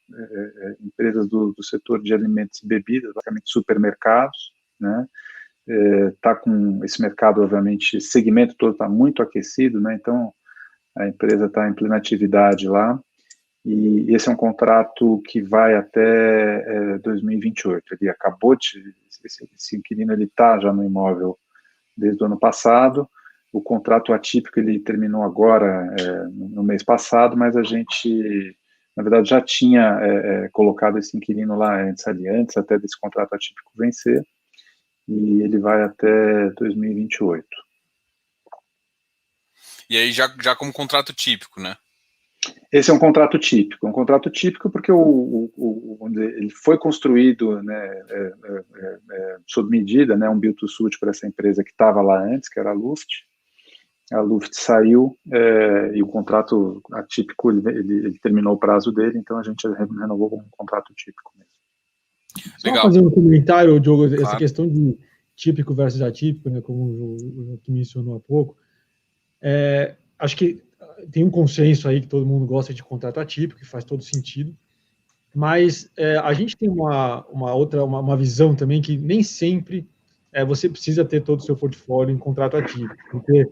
empresas do setor de alimentos e bebidas, basicamente supermercados, né? Tá com esse mercado, obviamente, esse segmento todo está muito aquecido, né? Então a empresa está em plena atividade lá, e esse é um contrato que vai até 2028. Ele acabou de... Esse inquilino está já no imóvel desde o ano passado. O contrato atípico ele terminou agora, no mês passado, mas a gente, na verdade, já tinha colocado esse inquilino lá antes até desse contrato atípico vencer, e ele vai até 2028. E aí já como contrato típico, né? Esse é um contrato típico porque ele foi construído, né, sob medida, né, um build to suit para essa empresa que estava lá antes, que era a Luft. A Luft saiu e o contrato atípico, ele terminou o prazo dele, então a gente renovou com um contrato típico mesmo. Só fazer um comentário, Diogo, claro. Essa questão de típico versus atípico, né, como o que mencionou há pouco, acho que tem um consenso aí que todo mundo gosta de contrato atípico, que faz todo sentido, mas a gente tem uma visão também que nem sempre você precisa ter todo o seu portfólio em contrato atípico, porque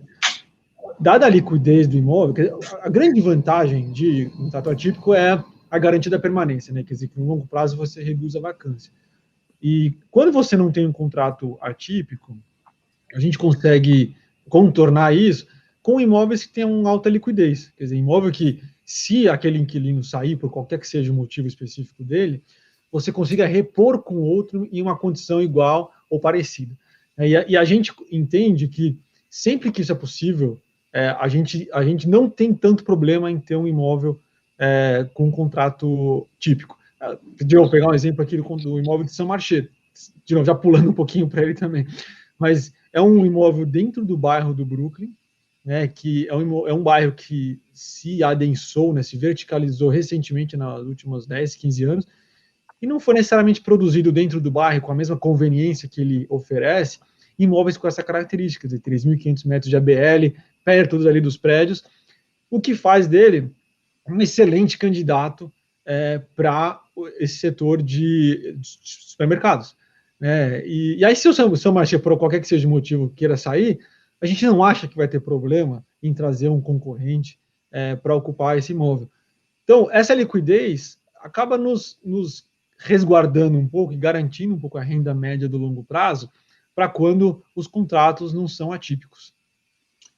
dada a liquidez do imóvel, a grande vantagem de contrato atípico é a garantia da permanência, né? Quer dizer, que no longo prazo você reduz a vacância. E quando você não tem um contrato atípico, a gente consegue contornar isso com imóveis que tenham alta liquidez. Quer dizer, imóvel que, se aquele inquilino sair por qualquer que seja o motivo específico dele, você consiga repor com outro em uma condição igual ou parecida. E a gente entende que sempre que isso é possível, a gente não tem tanto problema em ter um imóvel com um contrato típico. Eu vou pegar um exemplo aqui do imóvel de São Marché, de novo, já pulando um pouquinho para ele também, mas é um imóvel dentro do bairro do Brooklyn, né, que é um bairro que se adensou, né, se verticalizou recentemente nos últimos 10, 15 anos, e não foi necessariamente produzido dentro do bairro com a mesma conveniência que ele oferece, imóveis com essa característica, de 3.500 metros de ABL, perto ali dos prédios, o que faz dele um excelente candidato para esse setor de supermercados. E aí, se o São Marché, por qualquer que seja o motivo, queira sair, a gente não acha que vai ter problema em trazer um concorrente para ocupar esse imóvel. Então, essa liquidez acaba nos resguardando um pouco e garantindo um pouco a renda média do longo prazo para quando os contratos não são atípicos.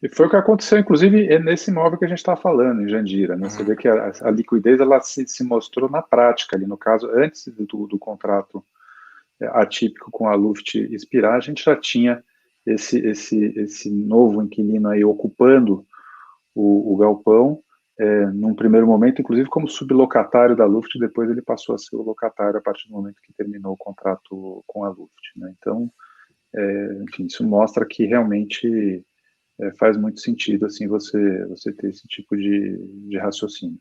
E foi o que aconteceu, inclusive, nesse imóvel que a gente está falando, em Jandira. Né? Você vê que a liquidez ela se mostrou na prática, ali no caso, antes do contrato atípico com a Luft expirar, a gente já tinha esse novo inquilino aí ocupando o galpão, num primeiro momento, inclusive como sublocatário da Luft, depois ele passou a ser o locatário a partir do momento que terminou o contrato com a Luft. Né? Então, enfim, isso mostra que realmente faz muito sentido assim você ter esse tipo de raciocínio.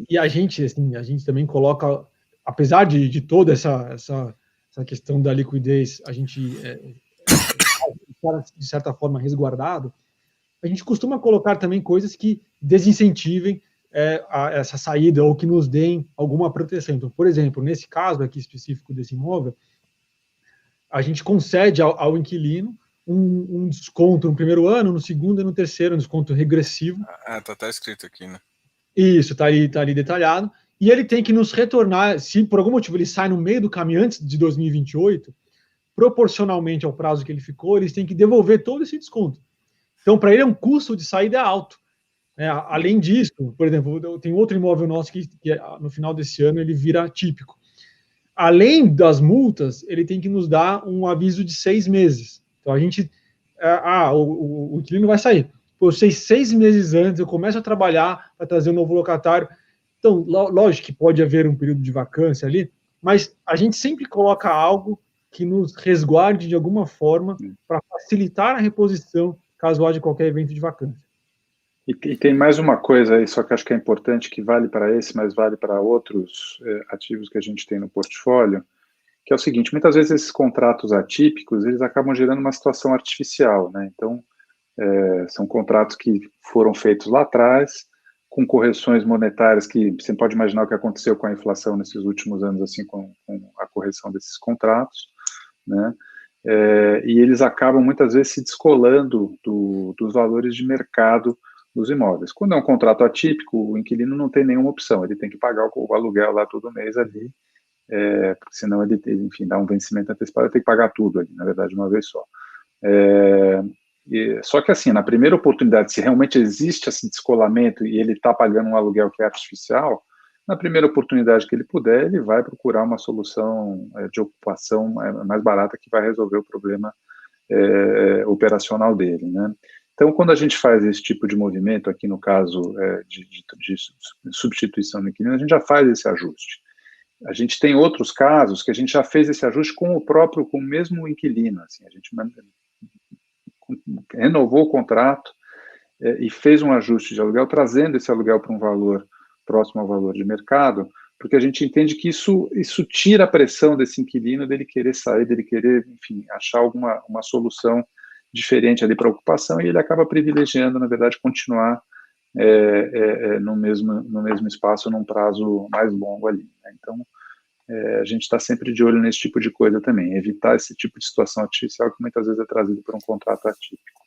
E a gente também coloca, apesar de toda essa questão da liquidez, a gente de certa forma resguardado, a gente costuma colocar também coisas que desincentivem essa saída ou que nos deem alguma proteção. Então, por exemplo, nesse caso aqui específico desse imóvel, a gente concede ao inquilino um desconto no primeiro ano, no segundo e no terceiro, um desconto regressivo. Tá até escrito aqui, né? Isso, tá ali detalhado. E ele tem que nos retornar, se por algum motivo ele sai no meio do caminho antes de 2028, proporcionalmente ao prazo que ele ficou, eles têm que devolver todo esse desconto. Então, para ele, é um custo de saída alto. Além disso, por exemplo, tem outro imóvel nosso que no final desse ano ele vira típico. Além das multas, ele tem que nos dar um aviso de 6 meses. Então, a gente... o inquilino vai sair. Pô, 6 meses antes, eu começo a trabalhar para trazer um novo locatário. Então, lógico que pode haver um período de vacância ali, mas a gente sempre coloca algo que nos resguarde de alguma forma para facilitar a reposição caso haja qualquer evento de vacância. E tem mais uma coisa aí, só que acho que é importante, que vale para esse, mas vale para outros ativos que a gente tem no portfólio, que é o seguinte: muitas vezes esses contratos atípicos, eles acabam gerando uma situação artificial, né? Então, são contratos que foram feitos lá atrás, com correções monetárias que você pode imaginar o que aconteceu com a inflação nesses últimos anos, assim, com a correção desses contratos, né? E eles acabam muitas vezes se descolando dos valores de mercado dos imóveis. Quando é um contrato atípico, o inquilino não tem nenhuma opção, ele tem que pagar o aluguel lá todo mês ali, porque senão ele, enfim, dá um vencimento antecipado, ele tem que pagar tudo ali, na verdade, uma vez só. Só que assim, na primeira oportunidade, se realmente existe esse descolamento e ele está pagando um aluguel que é artificial, na primeira oportunidade que ele puder, ele vai procurar uma solução de ocupação mais barata que vai resolver o problema operacional dele, né? Então, quando a gente faz esse tipo de movimento, aqui no caso de substituição do inquilino, a gente já faz esse ajuste. A gente tem outros casos que a gente já fez esse ajuste com o mesmo inquilino, assim, a gente renovou o contrato e fez um ajuste de aluguel, trazendo esse aluguel para um valor próximo ao valor de mercado, porque a gente entende que isso tira a pressão desse inquilino, dele querer sair, dele querer, enfim, achar uma solução diferente ali para a ocupação, e ele acaba privilegiando, na verdade, continuar no mesmo espaço, num prazo mais longo ali, né? Então, a gente está sempre de olho nesse tipo de coisa também, evitar esse tipo de situação artificial que muitas vezes é trazido por um contrato atípico.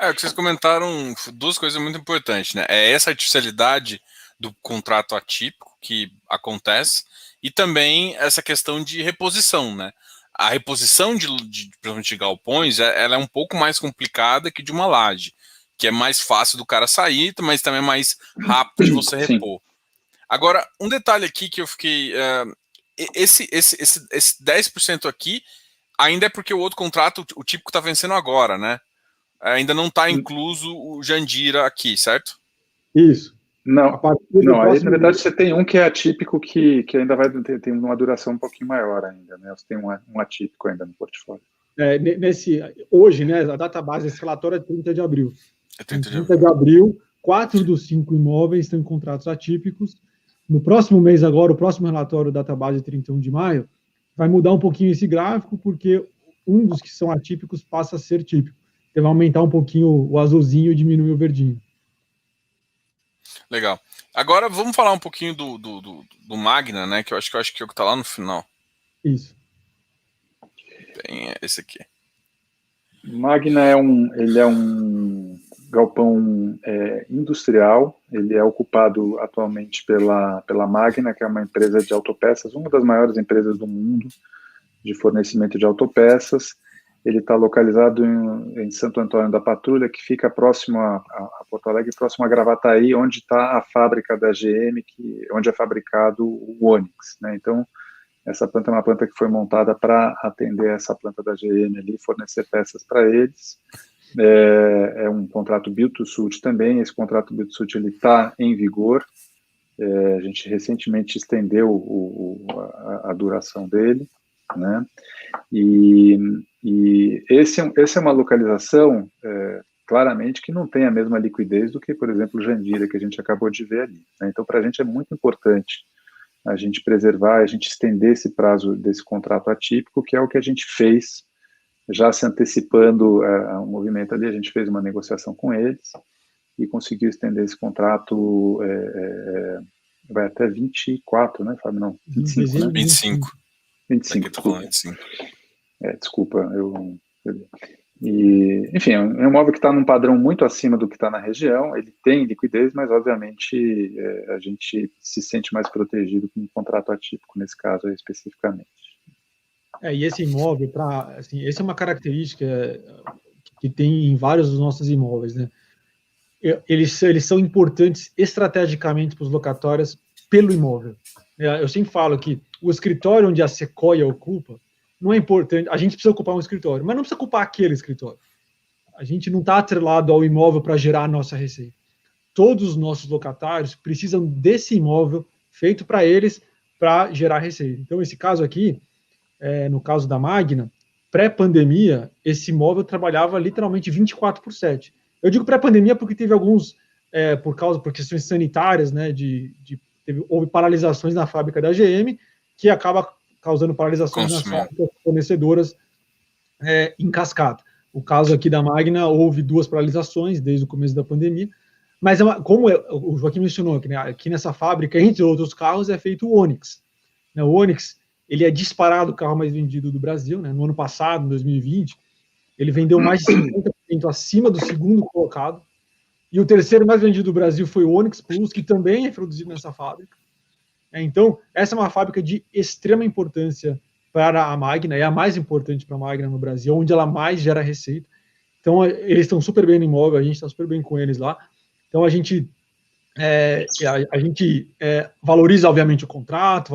O que vocês comentaram, duas coisas muito importantes, né? É essa artificialidade do contrato atípico que acontece, e também essa questão de reposição, né? A reposição de galpões, ela é um pouco mais complicada que de uma laje, que é mais fácil do cara sair, mas também é mais rápido de você repor. Agora, um detalhe aqui que eu fiquei... esse 10% aqui ainda é porque o outro contrato, o típico está vencendo agora, né? Ainda não está incluso o Jandira aqui, certo? Isso. Não, aí na verdade você tem um que é atípico que ainda vai ter uma duração um pouquinho maior ainda, né? Você tem um atípico ainda no portfólio. Hoje, né, a data base desse relatório é 30 de abril. 30 de abril, 4 dos 5 imóveis estão em contratos atípicos. No próximo mês agora, o próximo relatório, data base 31 de maio, vai mudar um pouquinho esse gráfico, porque um dos que são atípicos passa a ser típico. Então vai aumentar um pouquinho o azulzinho e diminuir o verdinho. Legal. Agora vamos falar um pouquinho do Magna, né? Que eu acho que é o que está lá no final. Isso. Tem esse aqui. Magna ele é um galpão industrial. Ele é ocupado atualmente pela Magna, que é uma empresa de autopeças, uma das maiores empresas do mundo de fornecimento de autopeças. Ele está localizado em Santo Antônio da Patrulha, que fica próximo a Porto Alegre, próximo a Gravataí, onde está a fábrica da GM, onde é fabricado o Onix, né? Então, essa planta é uma planta que foi montada para atender essa planta da GM ali, fornecer peças para eles. É um contrato build to suit também. Esse contrato build to suit está em vigor. A gente recentemente estendeu a duração dele, né? E essa é uma localização, claramente, que não tem a mesma liquidez do que, por exemplo, o Jandira, que a gente acabou de ver ali, né? Então, para a gente é muito importante a gente preservar, a gente estender esse prazo desse contrato atípico, que é o que a gente fez, já se antecipando um movimento ali, a gente fez uma negociação com eles e conseguiu estender esse contrato, vai até 24, né, Fábio? Não, 25, né? 25. 25, desculpa. 25. Desculpa, enfim, é um imóvel que está num padrão muito acima do que está na região. Ele tem liquidez, mas obviamente a gente se sente mais protegido com um contrato atípico nesse caso aí, especificamente. E esse imóvel, essa é uma característica que tem em vários dos nossos imóveis, né? Eles são importantes estrategicamente para os locatórios pelo imóvel. Eu sempre falo que o escritório onde a Sequoia ocupa não é importante. A gente precisa ocupar um escritório, mas não precisa ocupar aquele escritório. A gente não está atrelado ao imóvel para gerar a nossa receita. Todos os nossos locatários precisam desse imóvel feito para eles para gerar receita. Então, esse caso aqui, no caso da Magna, pré-pandemia, esse imóvel trabalhava literalmente 24/7. Eu digo pré-pandemia porque teve alguns, por questões sanitárias, né, houve paralisações na fábrica da GM, que acaba causando paralisações nas fábricas fornecedoras em cascata. O caso aqui da Magna, houve 2 paralisações desde o começo da pandemia, mas como o Joaquim mencionou, aqui nessa fábrica, entre outros carros, é feito o Onix. O Onix, ele é disparado o carro mais vendido do Brasil, né? No ano passado, em 2020, ele vendeu mais de 50% acima do segundo colocado. E o terceiro mais vendido do Brasil foi o Onix Plus, que também é produzido nessa fábrica. Então, essa é uma fábrica de extrema importância para a Magna, é a mais importante para a Magna no Brasil, onde ela mais gera receita. Então, eles estão super bem no imóvel, a gente está super bem com eles lá. Então, a gente valoriza, obviamente, o contrato,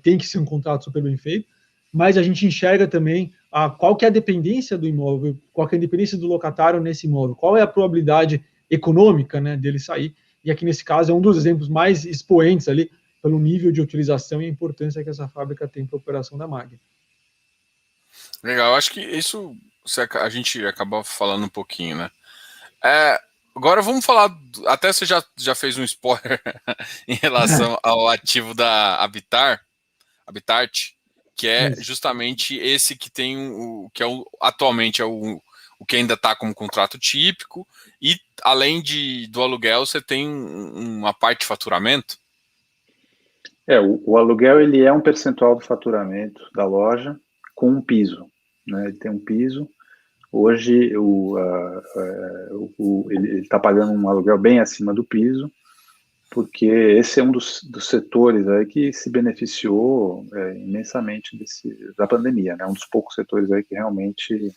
tem que ser um contrato super bem feito, mas a gente enxerga também qual que é a dependência do imóvel, qual que é a dependência do locatário nesse imóvel, qual é a probabilidade econômica, né, dele sair. E aqui, nesse caso, é um dos exemplos mais expoentes ali, pelo nível de utilização e a importância que essa fábrica tem para a operação da Magna. Legal, acho que isso a gente acabou falando um pouquinho, né? Agora vamos falar, até você já fez um spoiler em relação ao ativo da Habitat, que é justamente esse que tem atualmente o que ainda está como contrato típico, e além do aluguel, você tem uma parte de faturamento? O aluguel ele é um percentual do faturamento da loja com um piso, né? Ele tem um piso. Hoje ele está pagando um aluguel bem acima do piso, porque esse é um dos setores aí que se beneficiou imensamente da pandemia, né? Um dos poucos setores aí que realmente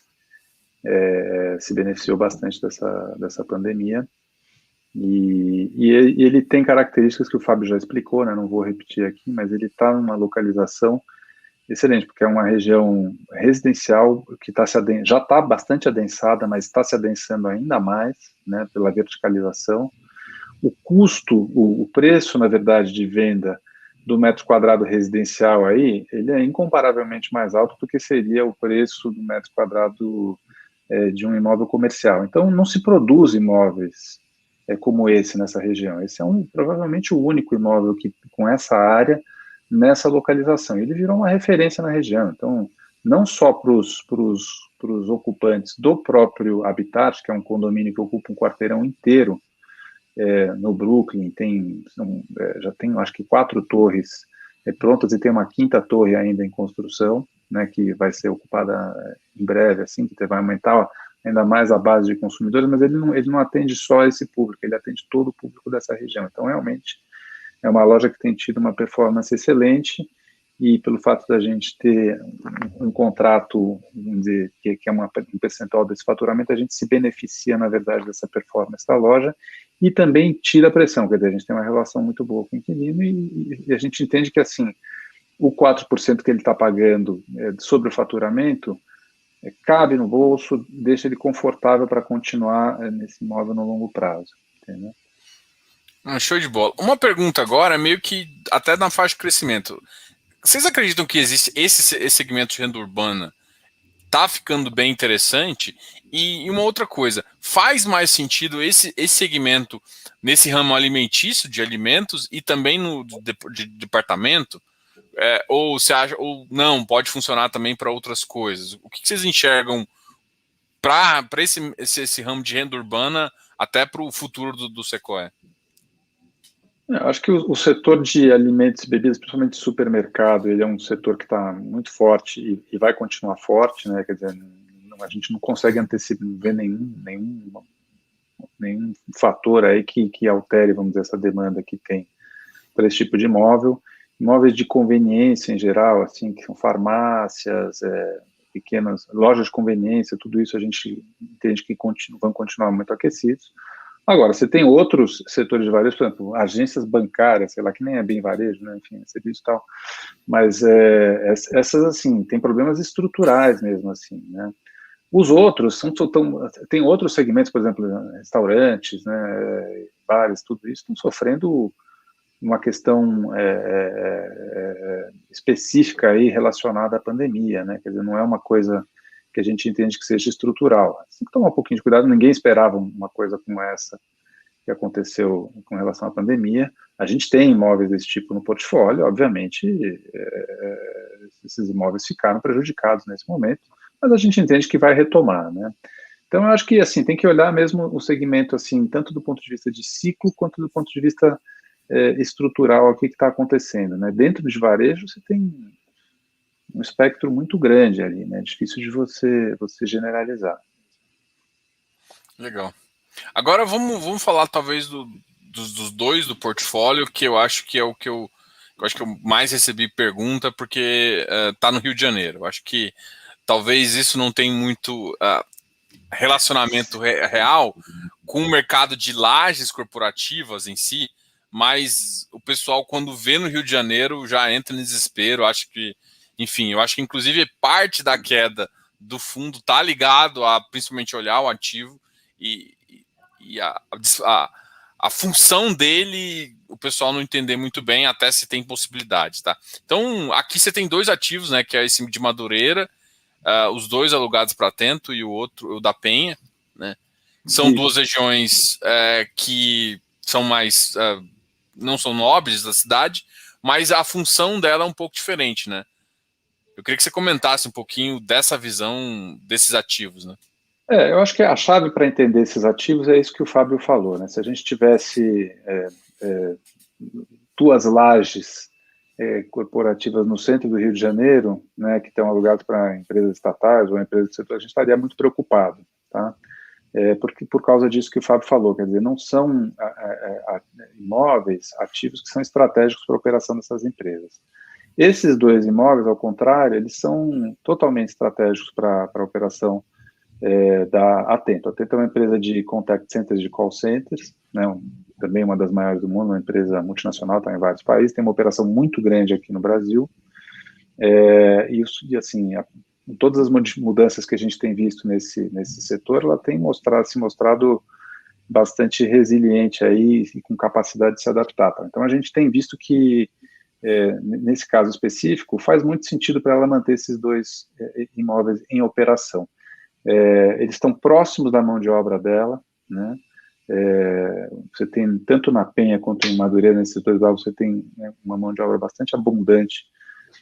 se beneficiou bastante dessa pandemia. E ele tem características que o Fábio já explicou, né? Não vou repetir aqui, mas ele está numa localização excelente, porque é uma região residencial que já está bastante adensada, mas está se adensando ainda mais, né, pela verticalização. O custo, o preço, na verdade, de venda do metro quadrado residencial aí, ele é incomparavelmente mais alto do que seria o preço do metro quadrado de um imóvel comercial. Então, não se produz imóveis como esse nessa região. Esse é provavelmente o único imóvel com essa área, nessa localização. Ele virou uma referência na região. Então, não só para os ocupantes do próprio Habitat, que é um condomínio que ocupa um quarteirão inteiro no Brooklyn, já tem, acho que 4 torres prontas, e tem uma 5ª torre ainda em construção, né, que vai ser ocupada em breve, assim, que vai aumentar ainda mais a base de consumidores, mas ele não atende só esse público, ele atende todo o público dessa região. Então, realmente, é uma loja que tem tido uma performance excelente, e pelo fato da gente ter um contrato, vamos dizer, que é um percentual desse faturamento, a gente se beneficia, na verdade, dessa performance da loja, e também tira a pressão, quer dizer, a gente tem uma relação muito boa com o inquilino, e a gente entende que, assim, o 4% que ele está pagando sobre o faturamento cabe no bolso, deixa ele confortável para continuar nesse imóvel no longo prazo, entendeu? Show de bola. Uma pergunta agora, meio que até na faixa de crescimento. Vocês acreditam que existe esse segmento de renda urbana está ficando bem interessante? E uma outra coisa, faz mais sentido esse segmento nesse ramo alimentício de alimentos e também no de departamento? Ou você acha, ou não, pode funcionar também para outras coisas? O que vocês enxergam para esse ramo de renda urbana até para o futuro do Sequoia? Eu acho que o setor de alimentos e bebidas, principalmente supermercado, ele é um setor que está muito forte e vai continuar forte, né? Quer dizer, a gente não consegue ver nenhum fator aí que altere, vamos dizer, essa demanda que tem para esse tipo de imóvel. Imóveis de conveniência em geral, assim, que são farmácias, pequenas lojas de conveniência, tudo isso a gente entende que vão continuar muito aquecidos. Agora, você tem outros setores de varejo, por exemplo, agências bancárias, sei lá, que nem é bem varejo, né, enfim, serviço e tal, mas essas, assim, tem problemas estruturais mesmo, assim, né. Os outros tem outros segmentos, por exemplo, restaurantes, né, bares, tudo isso, estão sofrendo uma questão específica aí relacionada à pandemia, né, quer dizer, não é uma coisa que a gente entende que seja estrutural. Tem que tomar um pouquinho de cuidado, ninguém esperava uma coisa como essa que aconteceu com relação à pandemia. A gente tem imóveis desse tipo no portfólio, obviamente, esses imóveis ficaram prejudicados nesse momento, mas a gente entende que vai retomar, né? Então, eu acho que, assim, tem que olhar mesmo o segmento, assim, tanto do ponto de vista de ciclo, quanto do ponto de vista estrutural, o que está acontecendo, né? Dentro de varejo, você tem um espectro muito grande ali, né? Difícil de você generalizar. Legal. Agora vamos falar talvez dos dois do portfólio, que eu acho que é o que eu acho que eu mais recebi pergunta, porque tá no Rio de Janeiro. Eu acho que talvez isso não tenha muito relacionamento real com o mercado de lajes corporativas em si, mas o pessoal, quando vê no Rio de Janeiro, já entra em desespero. Acho que, enfim, eu acho que inclusive parte da queda do fundo está ligado a principalmente olhar o ativo e a função dele, o pessoal não entender muito bem, até se tem possibilidades, tá? Então, aqui você tem dois ativos, né, que é esse de Madureira, os dois alugados para Atento e o outro, o da Penha, né? São duas regiões que são mais, não são nobres da cidade, mas a função dela é um pouco diferente, né? Eu queria que você comentasse um pouquinho dessa visão desses ativos, né? Eu acho que a chave para entender esses ativos é isso que o Fábio falou, né? Se a gente tivesse duas lajes corporativas no centro do Rio de Janeiro, né, que estão alugadas para empresas estatais ou empresas do setor, a gente estaria muito preocupado, tá? Porque por causa disso que o Fábio falou, quer dizer, não são imóveis ativos que são estratégicos para a operação dessas empresas. Esses dois imóveis, ao contrário, eles são totalmente estratégicos para a operação da Atento. A Atento é uma empresa de contact centers, de call centers, né, também uma das maiores do mundo, uma empresa multinacional, está em vários países, tem uma operação muito grande aqui no Brasil, e assim, todas as mudanças que a gente tem visto nesse setor, ela tem se mostrado bastante resiliente aí e com capacidade de se adaptar. Tá? Então a gente tem visto que nesse caso específico faz muito sentido para ela manter esses dois imóveis em operação. Eles estão próximos da mão de obra dela, né? Você tem tanto na Penha quanto em Madureira, nesses dois lados, você tem uma mão de obra bastante abundante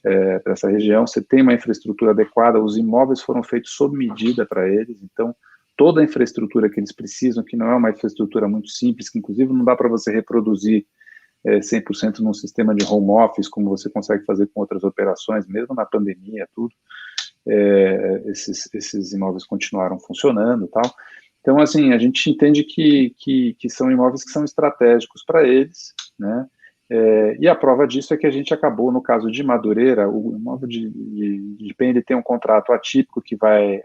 para essa região, você tem uma infraestrutura adequada, os imóveis foram feitos sob medida para eles, então toda a infraestrutura que eles precisam, que não é uma infraestrutura muito simples, que inclusive não dá para você reproduzir 100% num sistema de home office, como você consegue fazer com outras operações, mesmo na pandemia, tudo, esses imóveis continuaram funcionando e tal. Então, assim, a gente entende que são imóveis que são estratégicos para eles, né? E a prova disso é que a gente acabou, no caso de Madureira, o imóvel de Penha, ele tem um contrato atípico que vai,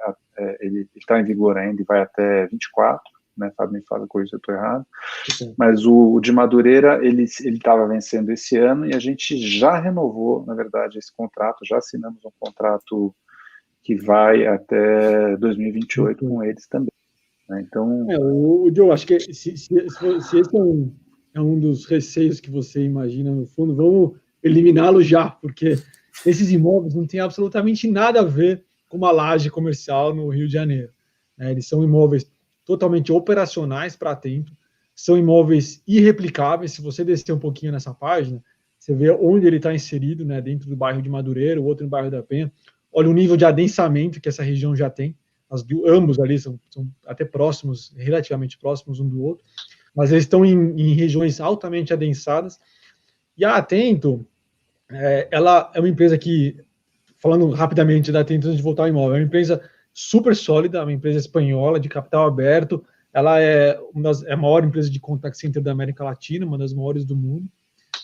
ele está em vigor ainda e vai até 24, né? Fábio me fala coisa se eu estou errado, mas o de Madureira, ele estava vencendo esse ano e a gente já renovou, na verdade, esse contrato, já assinamos um contrato que vai até 2028 com eles também. Né? Então, o Joe, acho que se esse é um dos receios que você imagina no fundo, vamos eliminá-lo já, porque esses imóveis não têm absolutamente nada a ver com uma laje comercial no Rio de Janeiro. Eles são imóveis totalmente operacionais para Atento, são imóveis irreplicáveis. Se você descer um pouquinho nessa página, você vê onde ele está inserido, né, dentro do bairro de Madureira, o outro no bairro da Penha. Olha o nível de adensamento que essa região já tem. Ambos ali são até próximos, relativamente próximos um do outro, mas eles estão em regiões altamente adensadas. E a Atento, ela é uma empresa que, falando rapidamente da Atento antes de voltar ao imóvel, é uma empresa super sólida, uma empresa espanhola de capital aberto. Ela é a maior empresa de contact center da América Latina, uma das maiores do mundo.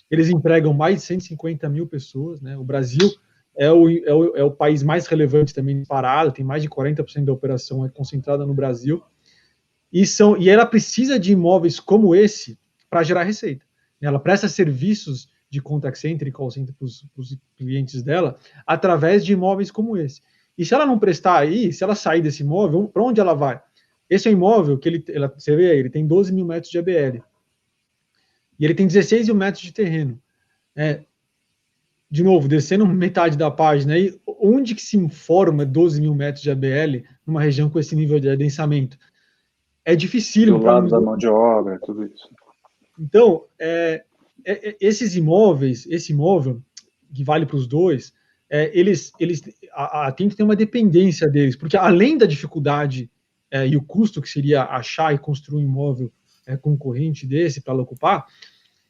Eles empregam mais de 150 mil pessoas, né? O Brasil é o país mais relevante também disparado, tem mais de 40% da operação concentrada no Brasil, e ela precisa de imóveis como esse para gerar receita. Ela presta serviços de contact center e call center para os clientes dela através de imóveis como esse. E se ela não prestar aí, se ela sair desse imóvel, para onde ela vai? Esse é um imóvel que você vê aí, ele tem 12 mil metros de ABL. E ele tem 16 mil metros de terreno. De novo, descendo metade da página aí, onde que se informa 12 mil metros de ABL numa região com esse nível de adensamento? É dificílimo. Do lado da mão de obra, tudo isso. Então, esses imóveis, esse imóvel, que vale para os dois, a Atento tem uma dependência deles, porque além da dificuldade e o custo que seria achar e construir um imóvel concorrente desse para ela ocupar,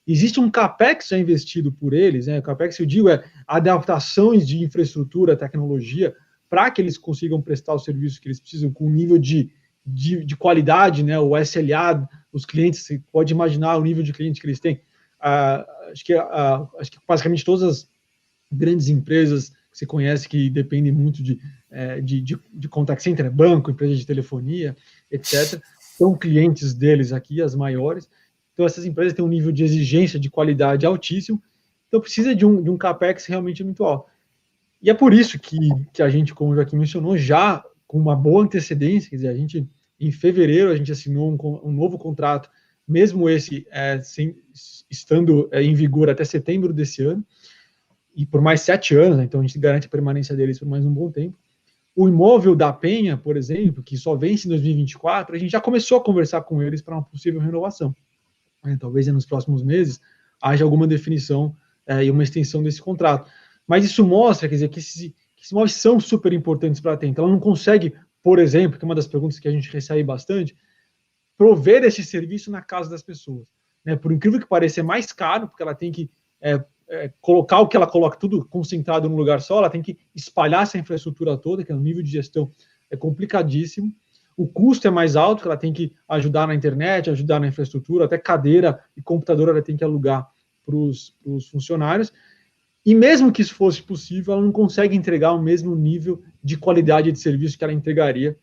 existe um CAPEX já investido por eles, né? O CAPEX, eu digo, adaptações de infraestrutura, tecnologia, para que eles consigam prestar os serviços que eles precisam com um nível de de qualidade, né? O SLA, os clientes, você pode imaginar o nível de cliente que eles têm. Acho que basicamente todas as grandes empresas que você conhece que dependem muito de contact center, banco, empresa de telefonia, etc., são clientes deles aqui, as maiores. Então, essas empresas têm um nível de exigência de qualidade altíssimo, então precisa de um CAPEX realmente muito alto. E é por isso que a gente, como o Joaquim mencionou, já com uma boa antecedência, quer dizer, em fevereiro, a gente assinou um novo contrato, mesmo esse estando em vigor até setembro desse ano, e por mais 7 anos, né, então a gente garante a permanência deles por mais um bom tempo. O imóvel da Penha, por exemplo, que só vence em 2024, a gente já começou a conversar com eles para uma possível renovação. Talvez nos próximos meses haja alguma definição e uma extensão desse contrato. Mas isso mostra, quer dizer, que esses imóveis são super importantes para a Atento. Ela não consegue, por exemplo, que é uma das perguntas que a gente recebe bastante, prover esse serviço na casa das pessoas. Né? Por incrível que pareça, é mais caro, porque ela tem que colocar o que ela coloca tudo concentrado num lugar só, ela tem que espalhar essa infraestrutura toda, que é um nível de gestão complicadíssimo. O custo é mais alto, ela tem que ajudar na internet, ajudar na infraestrutura, até cadeira e computador ela tem que alugar para os funcionários. E mesmo que isso fosse possível, ela não consegue entregar o mesmo nível de qualidade de serviço que ela entregaria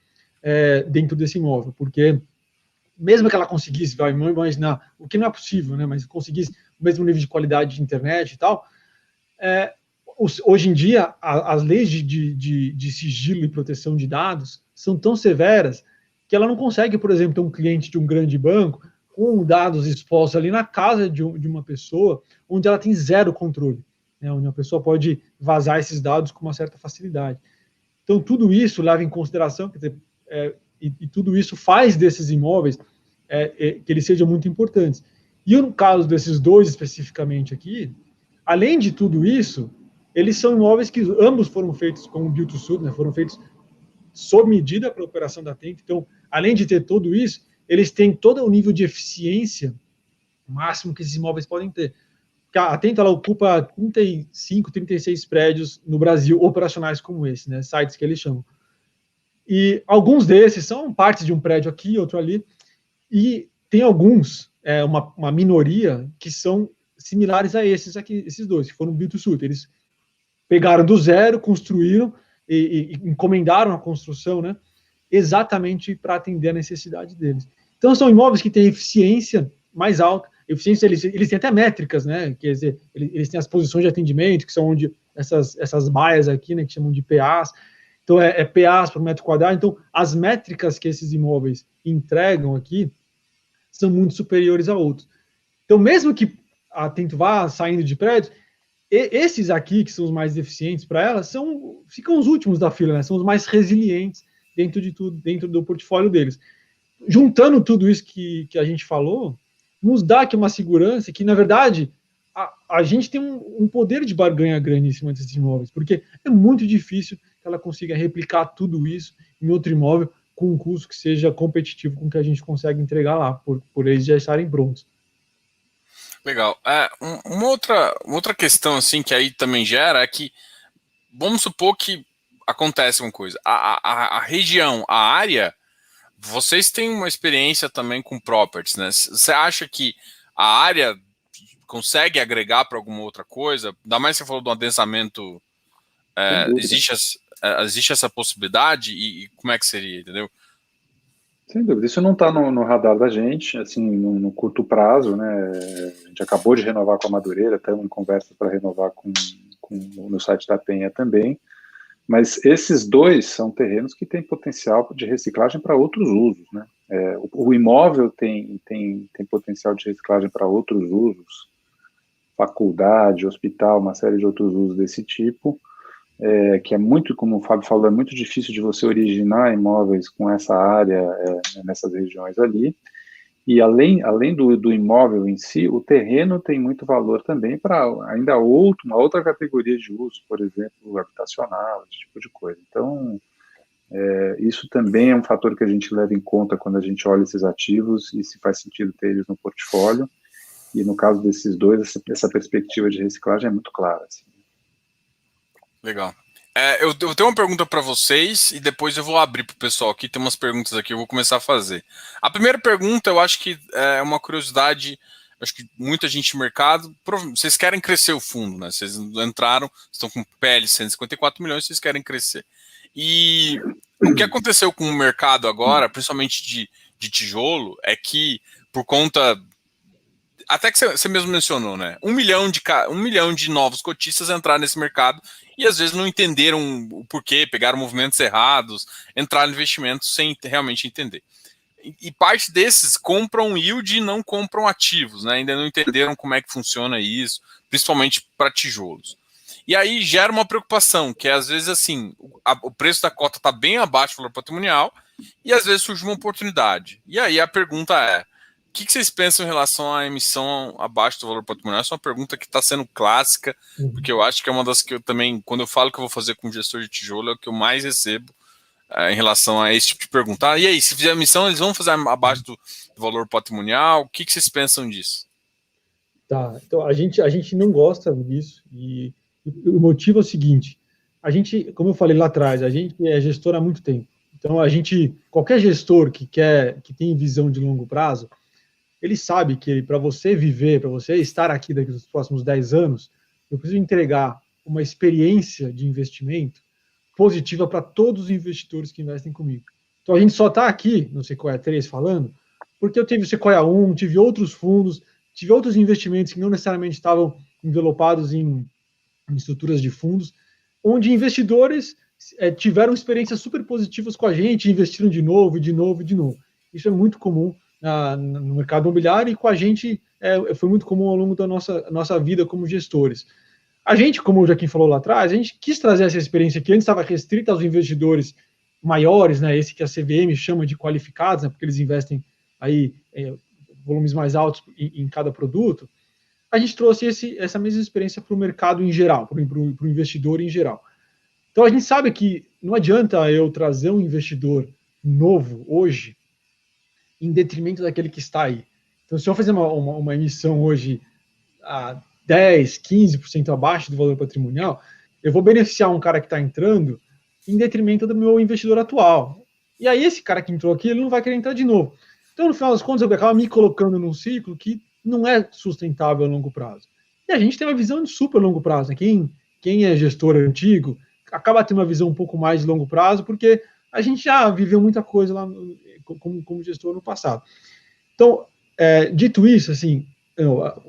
dentro desse imóvel, porque mesmo que ela conseguisse, vai imaginar, o que não é possível, né, mas conseguisse o mesmo nível de qualidade de internet e tal, hoje em dia, as leis de sigilo e proteção de dados são tão severas que ela não consegue, por exemplo, ter um cliente de um grande banco com dados expostos ali na casa de uma pessoa, onde ela tem zero controle, né, onde a pessoa pode vazar esses dados com uma certa facilidade. Então, tudo isso leva em consideração, quer dizer, e tudo isso faz desses imóveis que eles sejam muito importantes. E no caso desses dois especificamente aqui, além de tudo isso, eles são imóveis que ambos foram feitos com o Build to Suit, né, foram feitos sob medida para a operação da Atento. Então, além de ter tudo isso, eles têm todo o nível de eficiência máximo que esses imóveis podem ter. Porque a Atento, ela ocupa 35, 36 prédios no Brasil operacionais como esse, né, sites que eles chamam. E alguns desses são partes de um prédio aqui, outro ali, e tem alguns, uma minoria, que são similares a esses aqui, esses dois, que foram Build to Suit. Eles pegaram do zero, construíram e encomendaram a construção, né, exatamente para atender a necessidade deles. Então, são imóveis que têm eficiência mais alta. Eficiência, eles têm até métricas, né, quer dizer, eles têm as posições de atendimento, que são onde essas baias aqui, né, que chamam de PAs. Então, PAs por metro quadrado. Então, as métricas que esses imóveis entregam aqui são muito superiores a outros. Então, mesmo que a Atento vá saindo de prédios, esses aqui, que são os mais eficientes para elas, ficam os últimos da fila, né? São os mais resilientes dentro de tudo, dentro do portfólio deles. Juntando tudo isso que a gente falou, nos dá aqui uma segurança que, na verdade, a gente tem um poder de barganha grande em cima desses imóveis, porque é muito difícil que ela consiga replicar tudo isso em outro imóvel com um custo que seja competitivo com o que a gente consegue entregar lá, por eles já estarem prontos. Legal. Uma outra questão assim que aí também gera é que, vamos supor que acontece uma coisa, a região, a área, vocês têm uma experiência também com properties, né? Você acha que a área consegue agregar para alguma outra coisa? Ainda mais você falou do adensamento, existe essa possibilidade e como é que seria, entendeu? Sem dúvida, isso não está no radar da gente, assim, no curto prazo, né? A gente acabou de renovar com a Madureira, estamos em conversa para renovar no site da Penha também, mas esses dois são terrenos que têm potencial de reciclagem para outros usos, né? O imóvel tem potencial de reciclagem para outros usos, faculdade, hospital, uma série de outros usos desse tipo, que é muito, como o Fábio falou, é muito difícil de você originar imóveis com essa área nessas regiões ali. E além do imóvel em si, o terreno tem muito valor também para ainda uma outra categoria de uso, por exemplo, habitacional, esse tipo de coisa. Então, isso também é um fator que a gente leva em conta quando a gente olha esses ativos e se faz sentido ter eles no portfólio. E no caso desses dois, essa perspectiva de reciclagem é muito clara. Assim. Legal. Eu tenho uma pergunta para vocês e depois eu vou abrir para o pessoal aqui. Tem umas perguntas aqui, eu vou começar a fazer. A primeira pergunta, eu acho que é uma curiosidade. Acho que muita gente no mercado. Vocês querem crescer o fundo, né? Vocês entraram, estão com PL 154 milhões, vocês querem crescer. E o que aconteceu com o mercado agora, principalmente de tijolo, é que por conta. Até que você mesmo mencionou, né? 1 milhão de novos cotistas entraram nesse mercado e às vezes não entenderam o porquê, pegaram movimentos errados, entraram em investimentos sem realmente entender. E parte desses compram yield e não compram ativos, né? Ainda não entenderam como é que funciona isso, principalmente para tijolos. E aí gera uma preocupação, que é às vezes assim, o preço da cota está bem abaixo do valor patrimonial e às vezes surge uma oportunidade. E aí a pergunta é, o que vocês pensam em relação à emissão abaixo do valor patrimonial? Essa é uma pergunta que está sendo clássica, porque eu acho que é uma das que eu também, quando eu falo que eu vou fazer com gestor de tijolo, é o que eu mais recebo em relação a esse tipo de pergunta. E aí, se fizer a emissão, eles vão fazer abaixo do valor patrimonial? O que vocês pensam disso? Tá, então a gente não gosta disso e o motivo é o seguinte, a gente, como eu falei lá atrás, a gente é gestor há muito tempo. Então qualquer gestor que tem visão de longo prazo, ele sabe que para você viver, para você estar aqui daqui nos próximos 10 anos, eu preciso entregar uma experiência de investimento positiva para todos os investidores que investem comigo. Então a gente só está aqui no Sequoia 3 falando, porque eu tive o Sequoia 1, tive outros fundos, tive outros investimentos que não necessariamente estavam envelopados em estruturas de fundos, onde investidores tiveram experiências super positivas com a gente, investiram de novo, de novo, de novo. Isso é muito comum no mercado imobiliário e com a gente foi muito comum ao longo da nossa vida como gestores. A gente, como o Joaquim falou lá atrás, a gente quis trazer essa experiência que antes estava restrita aos investidores maiores, né, esse que a CVM chama de qualificados, né, porque eles investem aí volumes mais altos em cada produto. A gente trouxe essa mesma experiência para o mercado em geral, para o investidor em geral. Então a gente sabe que não adianta eu trazer um investidor novo hoje em detrimento daquele que está aí. Então, se eu fazer uma emissão hoje a 10, 15% abaixo do valor patrimonial, eu vou beneficiar um cara que está entrando em detrimento do meu investidor atual. E aí esse cara que entrou aqui, ele não vai querer entrar de novo. Então, no final das contas, eu acabo me colocando num ciclo que não é sustentável a longo prazo. E a gente tem uma visão de super longo prazo. Né? Quem é gestor antigo acaba tendo uma visão um pouco mais de longo prazo, porque a gente já viveu muita coisa lá como gestor no passado. Então, dito isso, assim,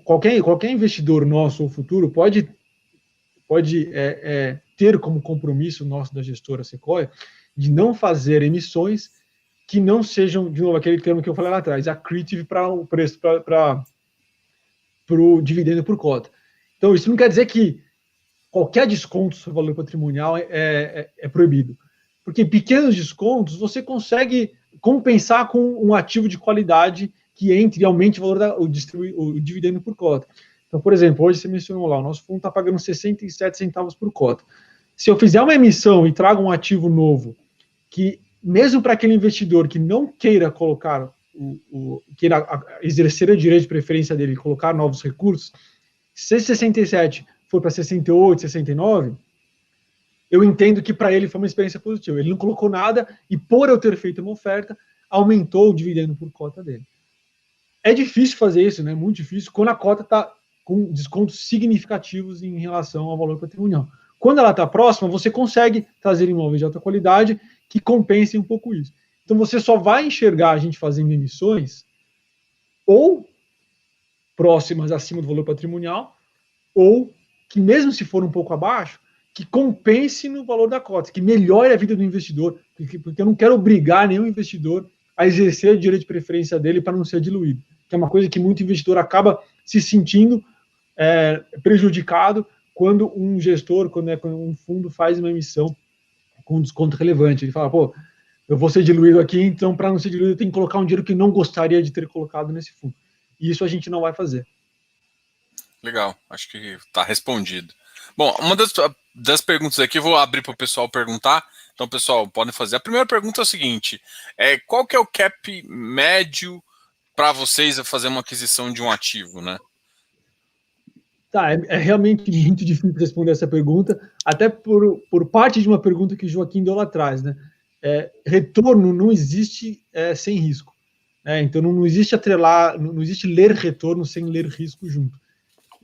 qualquer investidor nosso ou futuro pode ter como compromisso nosso da gestora Sequoia de não fazer emissões que não sejam, de novo, aquele termo que eu falei lá atrás, accretive para o preço, para o dividendo por cota. Então, isso não quer dizer que qualquer desconto sobre o valor patrimonial é proibido. Porque pequenos descontos você consegue compensar com um ativo de qualidade que entre e aumente o valor o dividendo por cota. Então, por exemplo, hoje você mencionou lá, o nosso fundo está pagando 67 centavos por cota. Se eu fizer uma emissão e trago um ativo novo, que mesmo para aquele investidor que não queira colocar, queira exercer o direito de preferência dele, colocar novos recursos, se 67 for para 68, 69, eu entendo que para ele foi uma experiência positiva. Ele não colocou nada e, por eu ter feito uma oferta, aumentou o dividendo por cota dele. É difícil fazer isso, né? Muito difícil, quando a cota está com descontos significativos em relação ao valor patrimonial. Quando ela está próxima, você consegue trazer imóveis de alta qualidade que compensem um pouco isso. Então, você só vai enxergar a gente fazendo emissões ou próximas acima do valor patrimonial, ou que, mesmo se for um pouco abaixo, que compense no valor da cota, que melhore a vida do investidor, porque eu não quero obrigar nenhum investidor a exercer o direito de preferência dele para não ser diluído, que é uma coisa que muito investidor acaba se sentindo prejudicado quando um gestor, quando um fundo faz uma emissão com desconto relevante. Ele fala, pô, eu vou ser diluído aqui, então para não ser diluído eu tenho que colocar um dinheiro que não gostaria de ter colocado nesse fundo. E isso a gente não vai fazer. Legal, acho que está respondido. Bom, uma das perguntas aqui eu vou abrir para o pessoal perguntar. Então, pessoal, podem fazer. A primeira pergunta é a seguinte: qual que é o cap médio para vocês fazer uma aquisição de um ativo, né? Tá, é realmente muito difícil responder essa pergunta, até por parte de uma pergunta que o Joaquim deu lá atrás, né? Retorno não existe sem risco. Então não existe atrelar, não existe ler retorno sem ler risco junto.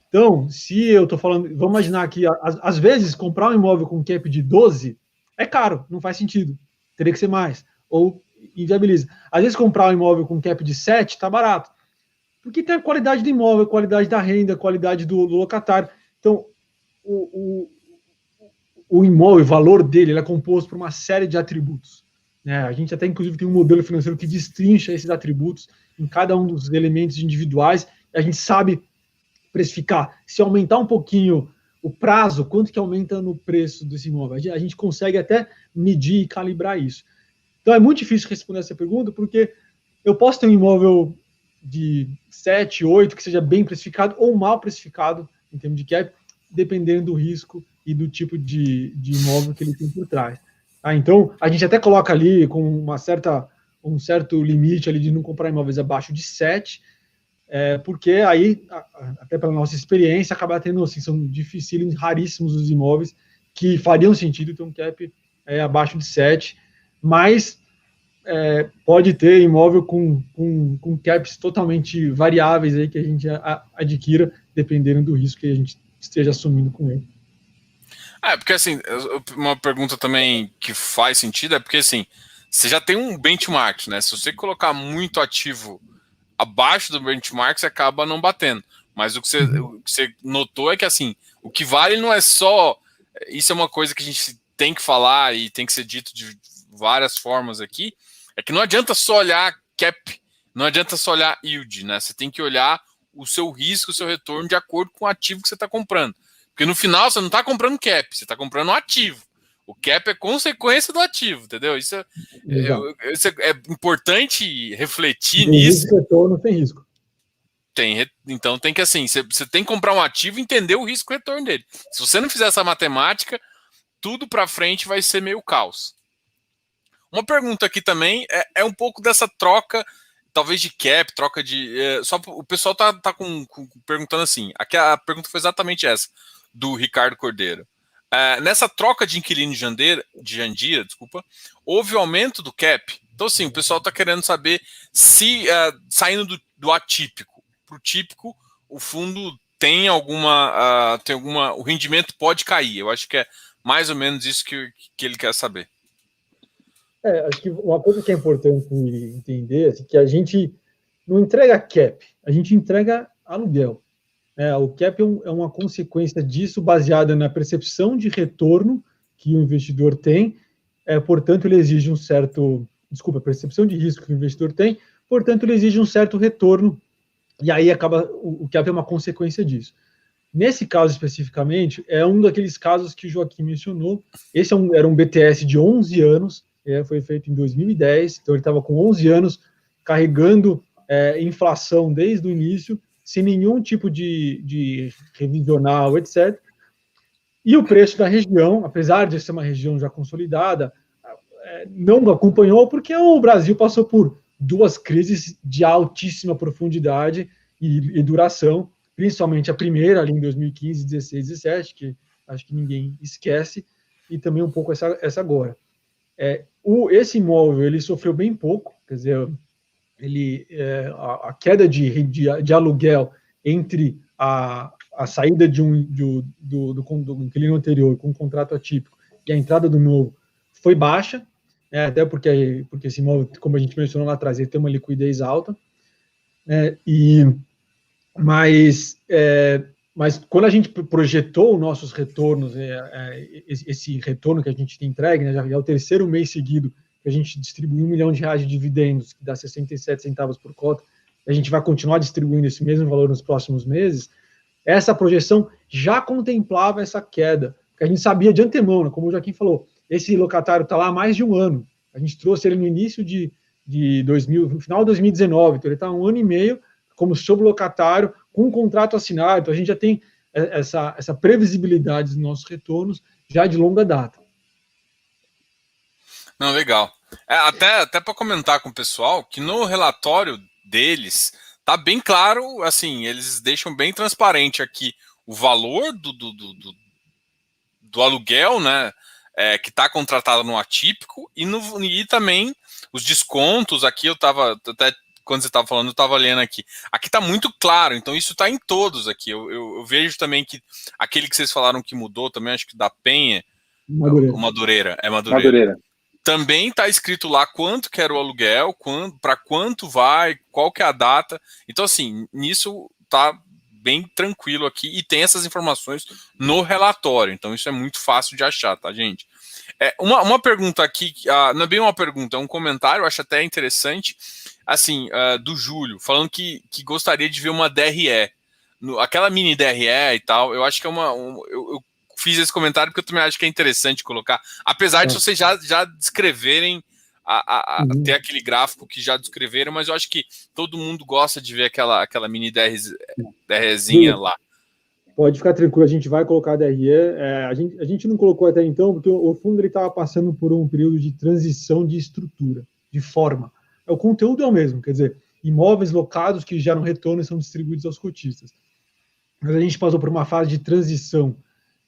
Então, se eu estou falando, vamos imaginar que às vezes comprar um imóvel com cap de 12 é caro, não faz sentido, teria que ser mais, ou inviabiliza. Às vezes comprar um imóvel com cap de 7 está barato, porque tem a qualidade do imóvel, a qualidade da renda, a qualidade do locatário. Então, o imóvel, o valor dele, ele é composto por uma série de atributos. Né? A gente até, inclusive, tem um modelo financeiro que destrincha esses atributos em cada um dos elementos individuais, e a gente sabe precificar. Se aumentar um pouquinho o prazo, quanto que aumenta no preço desse imóvel? A gente consegue até medir e calibrar isso. Então, é muito difícil responder essa pergunta, porque eu posso ter um imóvel de 7, 8, que seja bem precificado ou mal precificado em termos de cap, dependendo do risco e do tipo de imóvel que ele tem por trás. Então, a gente até coloca ali com um certo limite ali de não comprar imóveis abaixo de 7, porque aí, até pela nossa experiência, acaba tendo, assim, são dificílimos, raríssimos os imóveis que fariam sentido ter um cap abaixo de 7, mas pode ter imóvel com caps totalmente variáveis aí que a gente adquira, dependendo do risco que a gente esteja assumindo com ele. Porque assim, uma pergunta também que faz sentido é porque assim, você já tem um benchmark, né? Se você colocar muito ativo abaixo do benchmark, você acaba não batendo. Mas o que você notou é que assim, o que vale não é só... Isso é uma coisa que a gente tem que falar e tem que ser dito de várias formas aqui, é que não adianta só olhar cap, não adianta só olhar yield, né? Você tem que olhar o seu risco, o seu retorno de acordo com o ativo que você está comprando. Porque no final você não está comprando cap, você está comprando um ativo. O cap é consequência do ativo, entendeu? Isso é importante refletir nisso. Risco, retorno, tem risco. Então tem que assim, você tem que comprar um ativo e entender o risco e retorno dele. Se você não fizer essa matemática, tudo para frente vai ser meio caos. Uma pergunta aqui também é um pouco dessa troca, talvez de cap, troca de... só o pessoal tá perguntando assim, aqui a pergunta foi exatamente essa, do Ricardo Cordeiro. Nessa troca de inquilino de Jandira, houve aumento do cap? Então, assim, o pessoal está querendo saber se, saindo do atípico para o típico, o fundo tem alguma... o rendimento pode cair. Eu acho que é mais ou menos isso que ele quer saber. Acho que uma coisa que é importante entender é que a gente não entrega cap, a gente entrega aluguel. O cap é uma consequência disso, baseada na percepção de retorno que o investidor tem, portanto, ele exige um certo... percepção de risco que o investidor tem, portanto, ele exige um certo retorno, e aí o cap é uma consequência disso. Nesse caso especificamente, é um daqueles casos que o Joaquim mencionou. Esse era um BTS de 11 anos, foi feito em 2010, então ele estava com 11 anos, carregando inflação desde o início, sem nenhum tipo de revisional, etc. E o preço da região, apesar de ser uma região já consolidada, não acompanhou, porque o Brasil passou por 2 crises de altíssima profundidade e duração, principalmente a primeira, ali em 2015, 16, 17, que acho que ninguém esquece, e também um pouco essa agora. Esse imóvel, ele sofreu bem pouco, quer dizer, a queda de aluguel entre a saída do inquilino anterior com um contrato atípico e a entrada do novo foi baixa, até porque esse imóvel, como a gente mencionou lá atrás, ele tem uma liquidez alta, mas quando a gente projetou os nossos retornos, esse retorno que a gente tem entregue, já é o 3º mês seguido que a gente distribuiu R$1 milhão de dividendos, que dá 67 centavos por cota, a gente vai continuar distribuindo esse mesmo valor nos próximos meses, essa projeção já contemplava essa queda, que a gente sabia de antemão, né? Como o Joaquim falou, esse locatário está lá há mais de um ano, a gente trouxe ele no início no final de 2019, então ele está há 1 ano e meio como sublocatário, com um contrato assinado, então a gente já tem essa previsibilidade dos nossos retornos já de longa data. Não, legal. Até para comentar com o pessoal que no relatório deles tá bem claro, assim, eles deixam bem transparente aqui o valor do aluguel, né, que está contratado no atípico, e também os descontos. Aqui eu estava, até quando você estava falando, eu estava lendo aqui. Aqui está muito claro, então isso está em todos aqui. Eu vejo também que aquele que vocês falaram que mudou também, acho que da Penha, Madureira. Também está escrito lá quanto que era o aluguel, para quanto vai, qual que é a data. Então, assim, nisso está bem tranquilo aqui, e tem essas informações no relatório. Então, isso é muito fácil de achar, tá, gente? Uma pergunta aqui, não é bem uma pergunta, é um comentário, eu acho até interessante, assim, do Júlio, falando que gostaria de ver uma DRE, aquela mini DRE e tal. Eu acho que é eu fiz esse comentário porque eu também acho que é interessante colocar, apesar de vocês já descreverem, ter aquele gráfico que já descreveram, mas eu acho que todo mundo gosta de ver aquela mini DREzinha lá. Pode ficar tranquilo, a gente vai colocar a DRE. A gente não colocou até então, porque o fundo estava passando por um período de transição de estrutura, de forma. O conteúdo é o mesmo, quer dizer, imóveis locados que geram retorno e são distribuídos aos cotistas. Mas a gente passou por uma fase de transição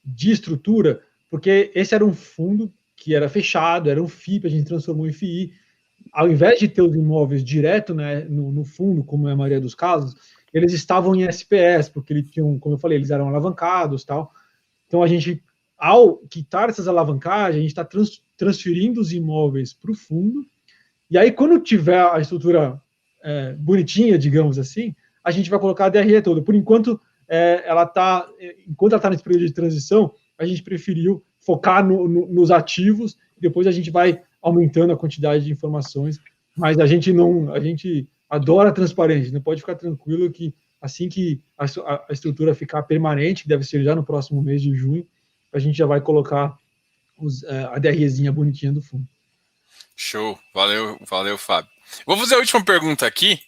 de estrutura, porque esse era um fundo que era fechado, era um FIP, a gente transformou em FII. Ao invés de ter os imóveis direto, né, no fundo, como é a maioria dos casos, eles estavam em SPS, porque eles tinham, como eu falei, eles eram alavancados, tal. Então, a gente, ao quitar essas alavancagens, a gente está transferindo os imóveis para o fundo, e aí, quando tiver a estrutura bonitinha, digamos assim, a gente vai colocar a DRE toda. Por enquanto, enquanto ela está nesse período de transição, a gente preferiu focar nos ativos, e depois a gente vai aumentando a quantidade de informações, mas a gente adora transparência, não pode ficar tranquilo que assim que a estrutura ficar permanente, que deve ser já no próximo mês de junho, a gente já vai colocar a DREzinha bonitinha do fundo. Show, valeu, Fábio. Vou fazer a última pergunta aqui,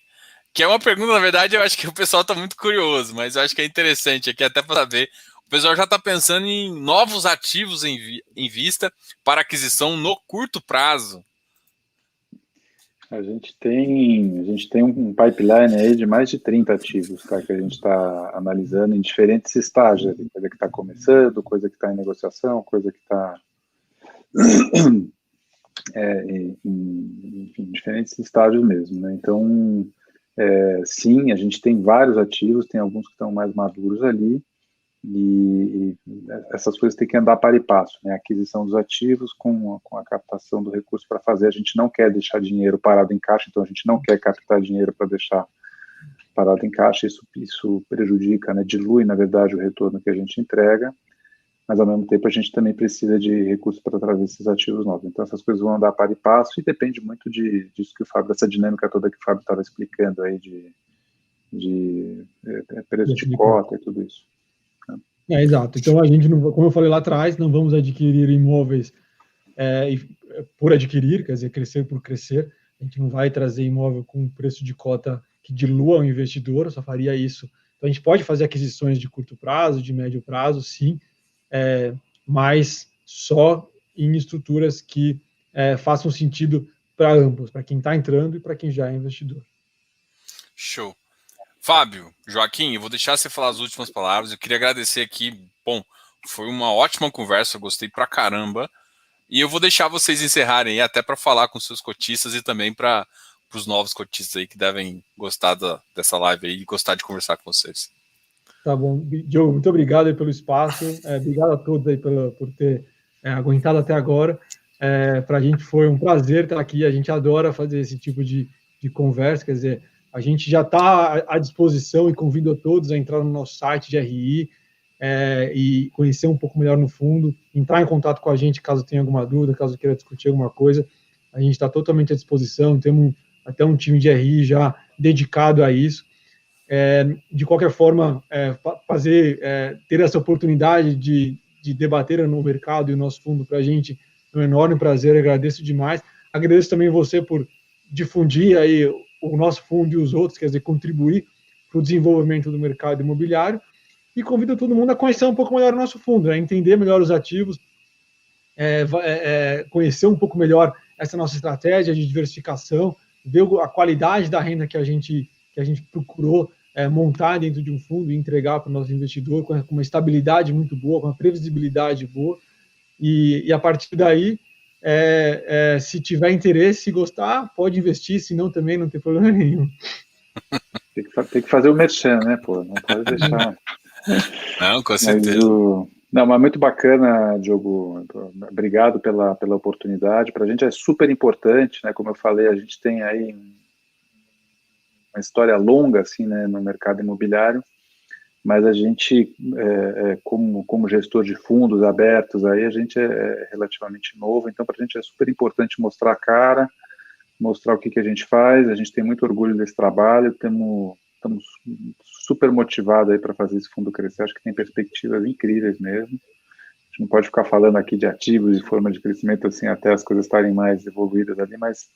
que é uma pergunta, na verdade, eu acho que o pessoal está muito curioso, mas eu acho que é interessante aqui até para saber. O pessoal já está pensando em novos ativos em vista para aquisição no curto prazo. A gente tem um pipeline aí de mais de 30 ativos, tá, que a gente está analisando em diferentes estágios, coisa que está começando, coisa que está em negociação, coisa que está em diferentes estágios mesmo, né? Então, sim, a gente tem vários ativos, tem alguns que estão mais maduros ali, e essas coisas têm que andar para e passo, né? A aquisição dos ativos com a captação do recurso para fazer. A gente não quer deixar dinheiro parado em caixa, então a gente não quer captar dinheiro para deixar parado em caixa. Isso prejudica, né? Dilui, na verdade, o retorno que a gente entrega, mas ao mesmo tempo a gente também precisa de recursos para trazer esses ativos novos. Então essas coisas vão andar para e passo, e depende muito disso que o Fábio, dessa dinâmica toda que o Fábio estava explicando aí, de preço de cota e tudo isso. Exato. Então, a gente, como eu falei lá atrás, não vamos adquirir imóveis por adquirir, quer dizer, crescer por crescer. A gente não vai trazer imóvel com preço de cota que dilua o investidor, só faria isso. Então, a gente pode fazer aquisições de curto prazo, de médio prazo, sim, mas só em estruturas que façam sentido para ambos, para quem está entrando e para quem já é investidor. Show. Fábio, Joaquim, eu vou deixar você falar as últimas palavras. Eu queria agradecer aqui. Bom, foi uma ótima conversa, eu gostei pra caramba. E eu vou deixar vocês encerrarem aí, até para falar com seus cotistas e também para os novos cotistas aí que devem gostar dessa live aí e gostar de conversar com vocês. Tá bom. Diogo, muito obrigado aí pelo espaço. Obrigado a todos aí por ter aguentado até agora. Para a gente foi um prazer estar aqui. A gente adora fazer esse tipo de conversa, quer dizer, a gente já está à disposição e convido a todos a entrar no nosso site de RI e conhecer um pouco melhor no fundo, entrar em contato com a gente caso tenha alguma dúvida, caso queira discutir alguma coisa. A gente está totalmente à disposição, temos até um time de RI já dedicado a isso. De qualquer forma, ter essa oportunidade de debater no mercado e o nosso fundo para a gente é um enorme prazer, agradeço demais. Agradeço também você por difundir aí o nosso fundo e os outros, quer dizer, contribuir para o desenvolvimento do mercado imobiliário, e convido todo mundo a conhecer um pouco melhor o nosso fundo, entender melhor os ativos, conhecer um pouco melhor essa nossa estratégia de diversificação, ver a qualidade da renda que a gente procurou montar dentro de um fundo e entregar para o nosso investidor com uma estabilidade muito boa, com uma previsibilidade boa, e a partir daí, se tiver interesse, se gostar, pode investir, se não também não tem problema nenhum. Tem que fazer o merchan, né, pô? Não pode deixar. Não, com certeza. Mas muito bacana, Diogo. Obrigado pela oportunidade. Para a gente é super importante, né? Como eu falei, a gente tem aí uma história longa, assim, né, no mercado imobiliário, mas a gente, como gestor de fundos abertos, aí a gente é relativamente novo, então para a gente é super importante mostrar a cara, mostrar o que a gente faz. A gente tem muito orgulho desse trabalho, estamos super motivados aí para fazer esse fundo crescer. Acho que tem perspectivas incríveis mesmo. A gente não pode ficar falando aqui de ativos e forma de crescimento assim até as coisas estarem mais evoluídas ali, mas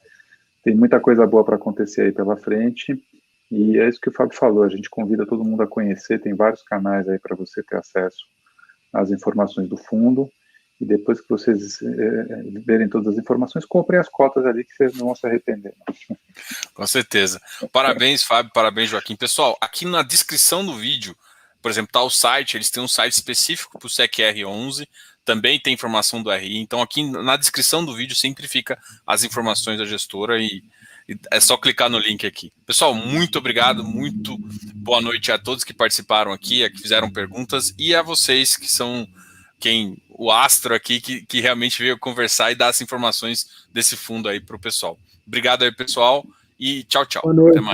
tem muita coisa boa para acontecer aí pela frente. E é isso que o Fábio falou, a gente convida todo mundo a conhecer, tem vários canais aí para você ter acesso às informações do fundo. E depois que vocês verem todas as informações, comprem as cotas ali que vocês não vão se arrepender. Com certeza. Parabéns, Fábio, parabéns, Joaquim. Pessoal, aqui na descrição do vídeo, por exemplo, está o site, eles têm um site específico para o SEC-R11, também tem informação do RI, então aqui na descrição do vídeo sempre fica as informações da gestora e é só clicar no link aqui. Pessoal, muito obrigado, muito boa noite a todos que participaram aqui, a que fizeram perguntas e a vocês que são o astro aqui que realmente veio conversar e dar as informações desse fundo aí para o pessoal. Obrigado aí, pessoal, e tchau, tchau. Boa noite. Até mais.